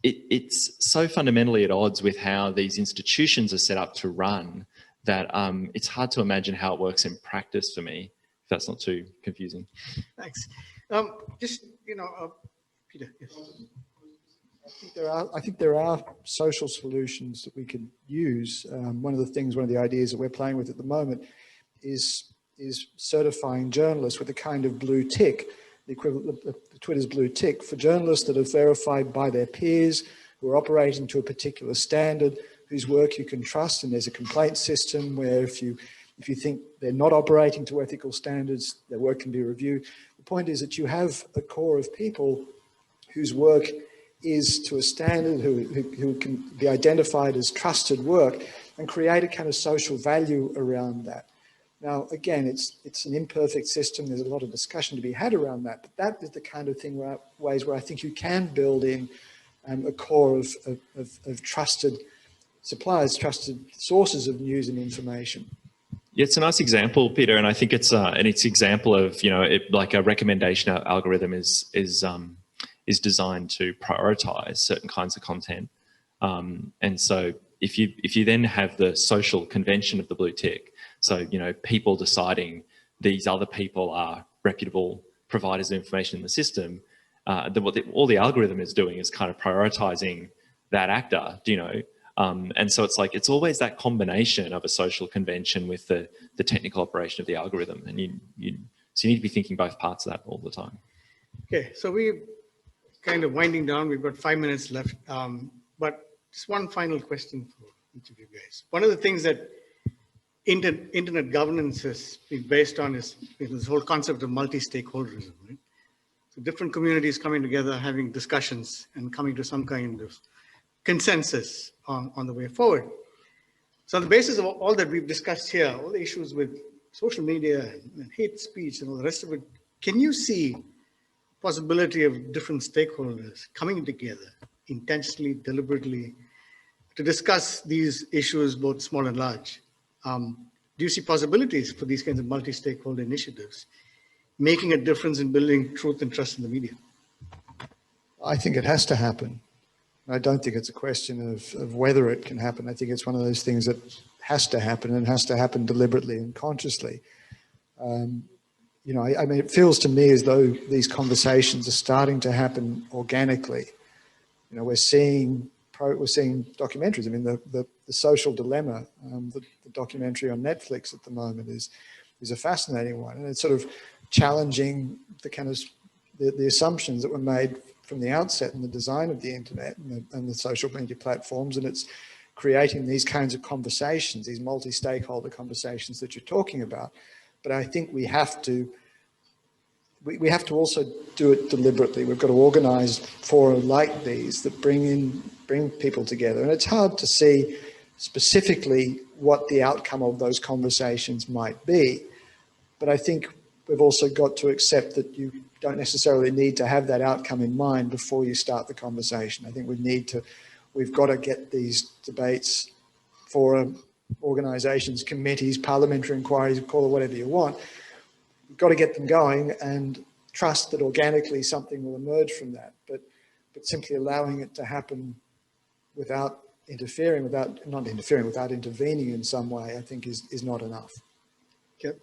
it's so fundamentally at odds with how these institutions are set up to run that it's hard to imagine how it works in practice for me, if that's not too confusing. Thanks. Peter, yes. I think there are social solutions that we could use. One of the ideas that we're playing with at the moment is certifying journalists with a kind of blue tick, the equivalent of Twitter's blue tick, for journalists that are verified by their peers, who are operating to a particular standard, whose work you can trust, and there's a complaint system where if you think they're not operating to ethical standards, their work can be reviewed. The point is that you have a core of people whose work is to a standard, who can be identified as trusted work, and create a kind of social value around that. Now, again, it's an imperfect system. There's a lot of discussion to be had around that, but that is the kind of ways where I think you can build in a core of trusted suppliers, trusted sources of news and information. Yeah, it's a nice example, Peter, and I think it's an example of like a recommendation algorithm is designed to prioritize certain kinds of content, and so if you then have the social convention of the blue tick, so people deciding these other people are reputable providers of information in the system, all the algorithm is doing is kind of prioritizing that actor, and so it's always that combination of a social convention with the technical operation of the algorithm, and you need to be thinking both parts of that all the time. Okay, so we're kind of winding down. We've got 5 minutes left, but just one final question for each of you guys. One of the things that internet governance is based on is this whole concept of multi-stakeholderism, right? So different communities coming together, having discussions, and coming to some kind of consensus on the way forward. So on the basis of all that we've discussed here, all the issues with social media and hate speech and all the rest of it, can you see possibility of different stakeholders coming together intentionally, deliberately, to discuss these issues, both small and large? Do you see possibilities for these kinds of multi-stakeholder initiatives making a difference in building truth and trust in the media? I think it has to happen. I don't think it's a question of whether it can happen. I think it's one of those things that has to happen, and has to happen deliberately and consciously. I mean, it feels to me as though these conversations are starting to happen organically. We're seeing documentaries. I mean, the Social Dilemma, the documentary on Netflix at the moment is a fascinating one, and it's sort of challenging the kind of the assumptions that were made from the outset in the design of the internet and the social media platforms, and it's creating these kinds of conversations, these multi-stakeholder conversations that you're talking about. But I think we have to also do it deliberately. We've got to organise forums like these that bring people together, and it's hard to see specifically what the outcome of those conversations might be. But I think we've also got to accept that you don't necessarily need to have that outcome in mind before you start the conversation. I think we've got to get these debates, forum, organisations, committees, parliamentary inquiries, call it whatever you want. We've got to get them going and trust that organically something will emerge from that. But simply allowing it to happen without intervening in some way, I think is not enough. Okay.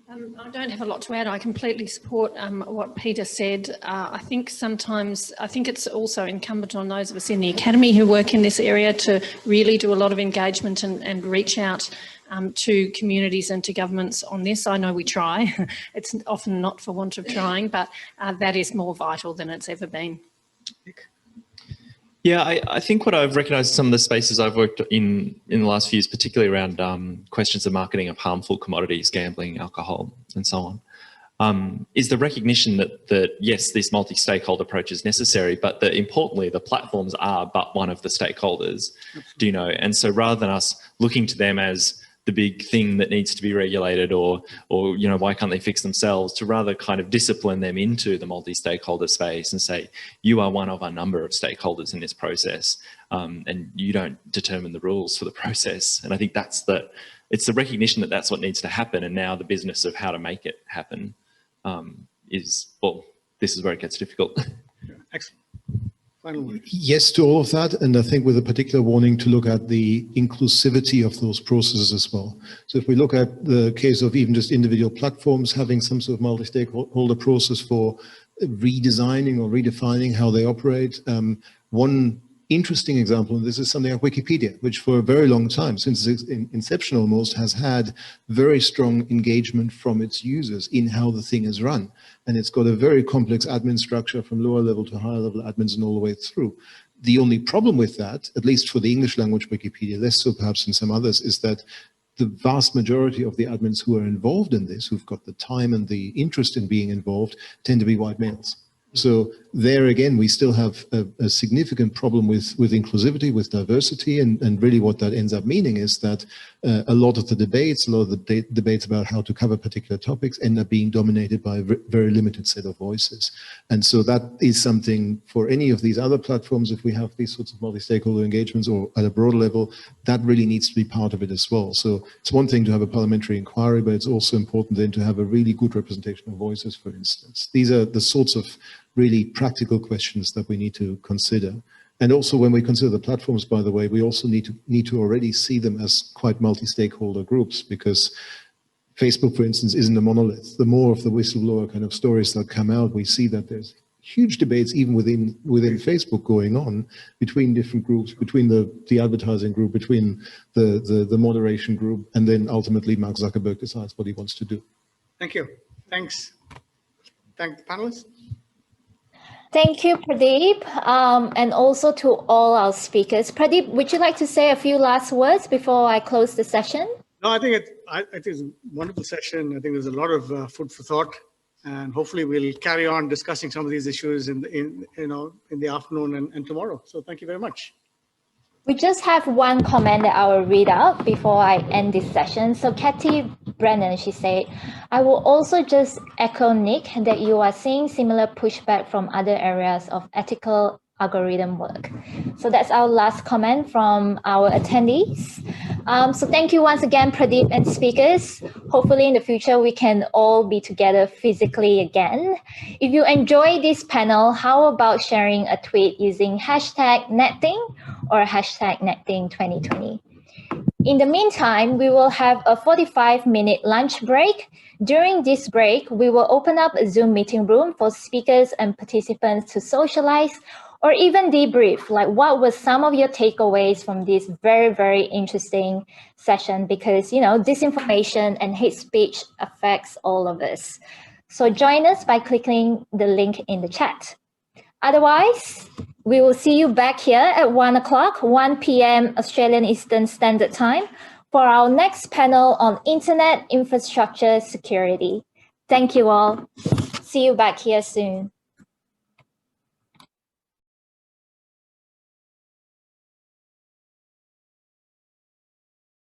I don't have a lot to add. I completely support what Peter said. I think it's also incumbent on those of us in the academy who work in this area to really do a lot of engagement and reach out to communities and to governments on this. I know we try. It's often not for want of trying, but that is more vital than it's ever been. Yeah, I think what I've recognised in some of the spaces I've worked in the last few years, particularly around questions of marketing of harmful commodities, gambling, alcohol, and so on, is the recognition that yes, this multi-stakeholder approach is necessary, but that importantly, the platforms are but one of the stakeholders, and so rather than us looking to them as the big thing that needs to be regulated or why can't they fix themselves, to rather kind of discipline them into the multi-stakeholder space and say, you are one of a number of stakeholders in this process, and you don't determine the rules for the process. And I think it's the recognition that that's what needs to happen, and now the business of how to make it happen this is where it gets difficult. Excellent. Final word. Yes to all of that, and I think with a particular warning to look at the inclusivity of those processes as well. So if we look at the case of even just individual platforms having some sort of multi-stakeholder process for redesigning or redefining how they operate, one interesting example, and this is something like Wikipedia, which for a very long time, since its inception almost, has had very strong engagement from its users in how the thing is run. And it's got a very complex admin structure from lower level to higher level admins and all the way through. The only problem with that, at least for the English language Wikipedia, less so perhaps in some others, is that the vast majority of the admins who are involved in this, who've got the time and the interest in being involved, tend to be white males. So there again, we still have a significant problem with inclusivity, with diversity, and really what that ends up meaning is that a lot of the debates, debates about how to cover particular topics end up being dominated by a very limited set of voices. And so that is something for any of these other platforms, if we have these sorts of multi-stakeholder engagements or at a broader level, that really needs to be part of it as well. So it's one thing to have a parliamentary inquiry, but it's also important then to have a really good representation of voices, for instance. These are the sorts of really practical questions that we need to consider. And also when we consider the platforms, by the way, we also need to already see them as quite multi-stakeholder groups, because Facebook, for instance, isn't a monolith. The more of the whistleblower kind of stories that come out, we see that there's huge debates even within Facebook going on between different groups, between the advertising group, between the moderation group, and then ultimately Mark Zuckerberg decides what he wants to do. Thank you. Thanks. Thank the panelists. Thank you, Pradeep, and also to all our speakers. Pradeep, would you like to say a few last words before I close the session? No, I think it's a wonderful session. I think there's a lot of food for thought, and hopefully we'll carry on discussing some of these issues in the afternoon and tomorrow. So thank you very much. We just have one comment that I will read out before I end this session. So Kathy Brennan, she said, I will also just echo Nick that you are seeing similar pushback from other areas of ethical algorithm work. So that's our last comment from our attendees. So thank you once again, Pradeep and speakers. Hopefully in the future, we can all be together physically again. If you enjoy this panel, how about sharing a tweet using hashtag NetThing or hashtag NetThing 2020? In the meantime, we will have a 45-minute lunch break. During this break, we will open up a Zoom meeting room for speakers and participants to socialize or even debrief, like what were some of your takeaways from this very, very interesting session, because, disinformation and hate speech affects all of us. So join us by clicking the link in the chat. Otherwise, we will see you back here at 1 o'clock, 1 p.m. Australian Eastern Standard Time for our next panel on Internet Infrastructure Security. Thank you all. See you back here soon.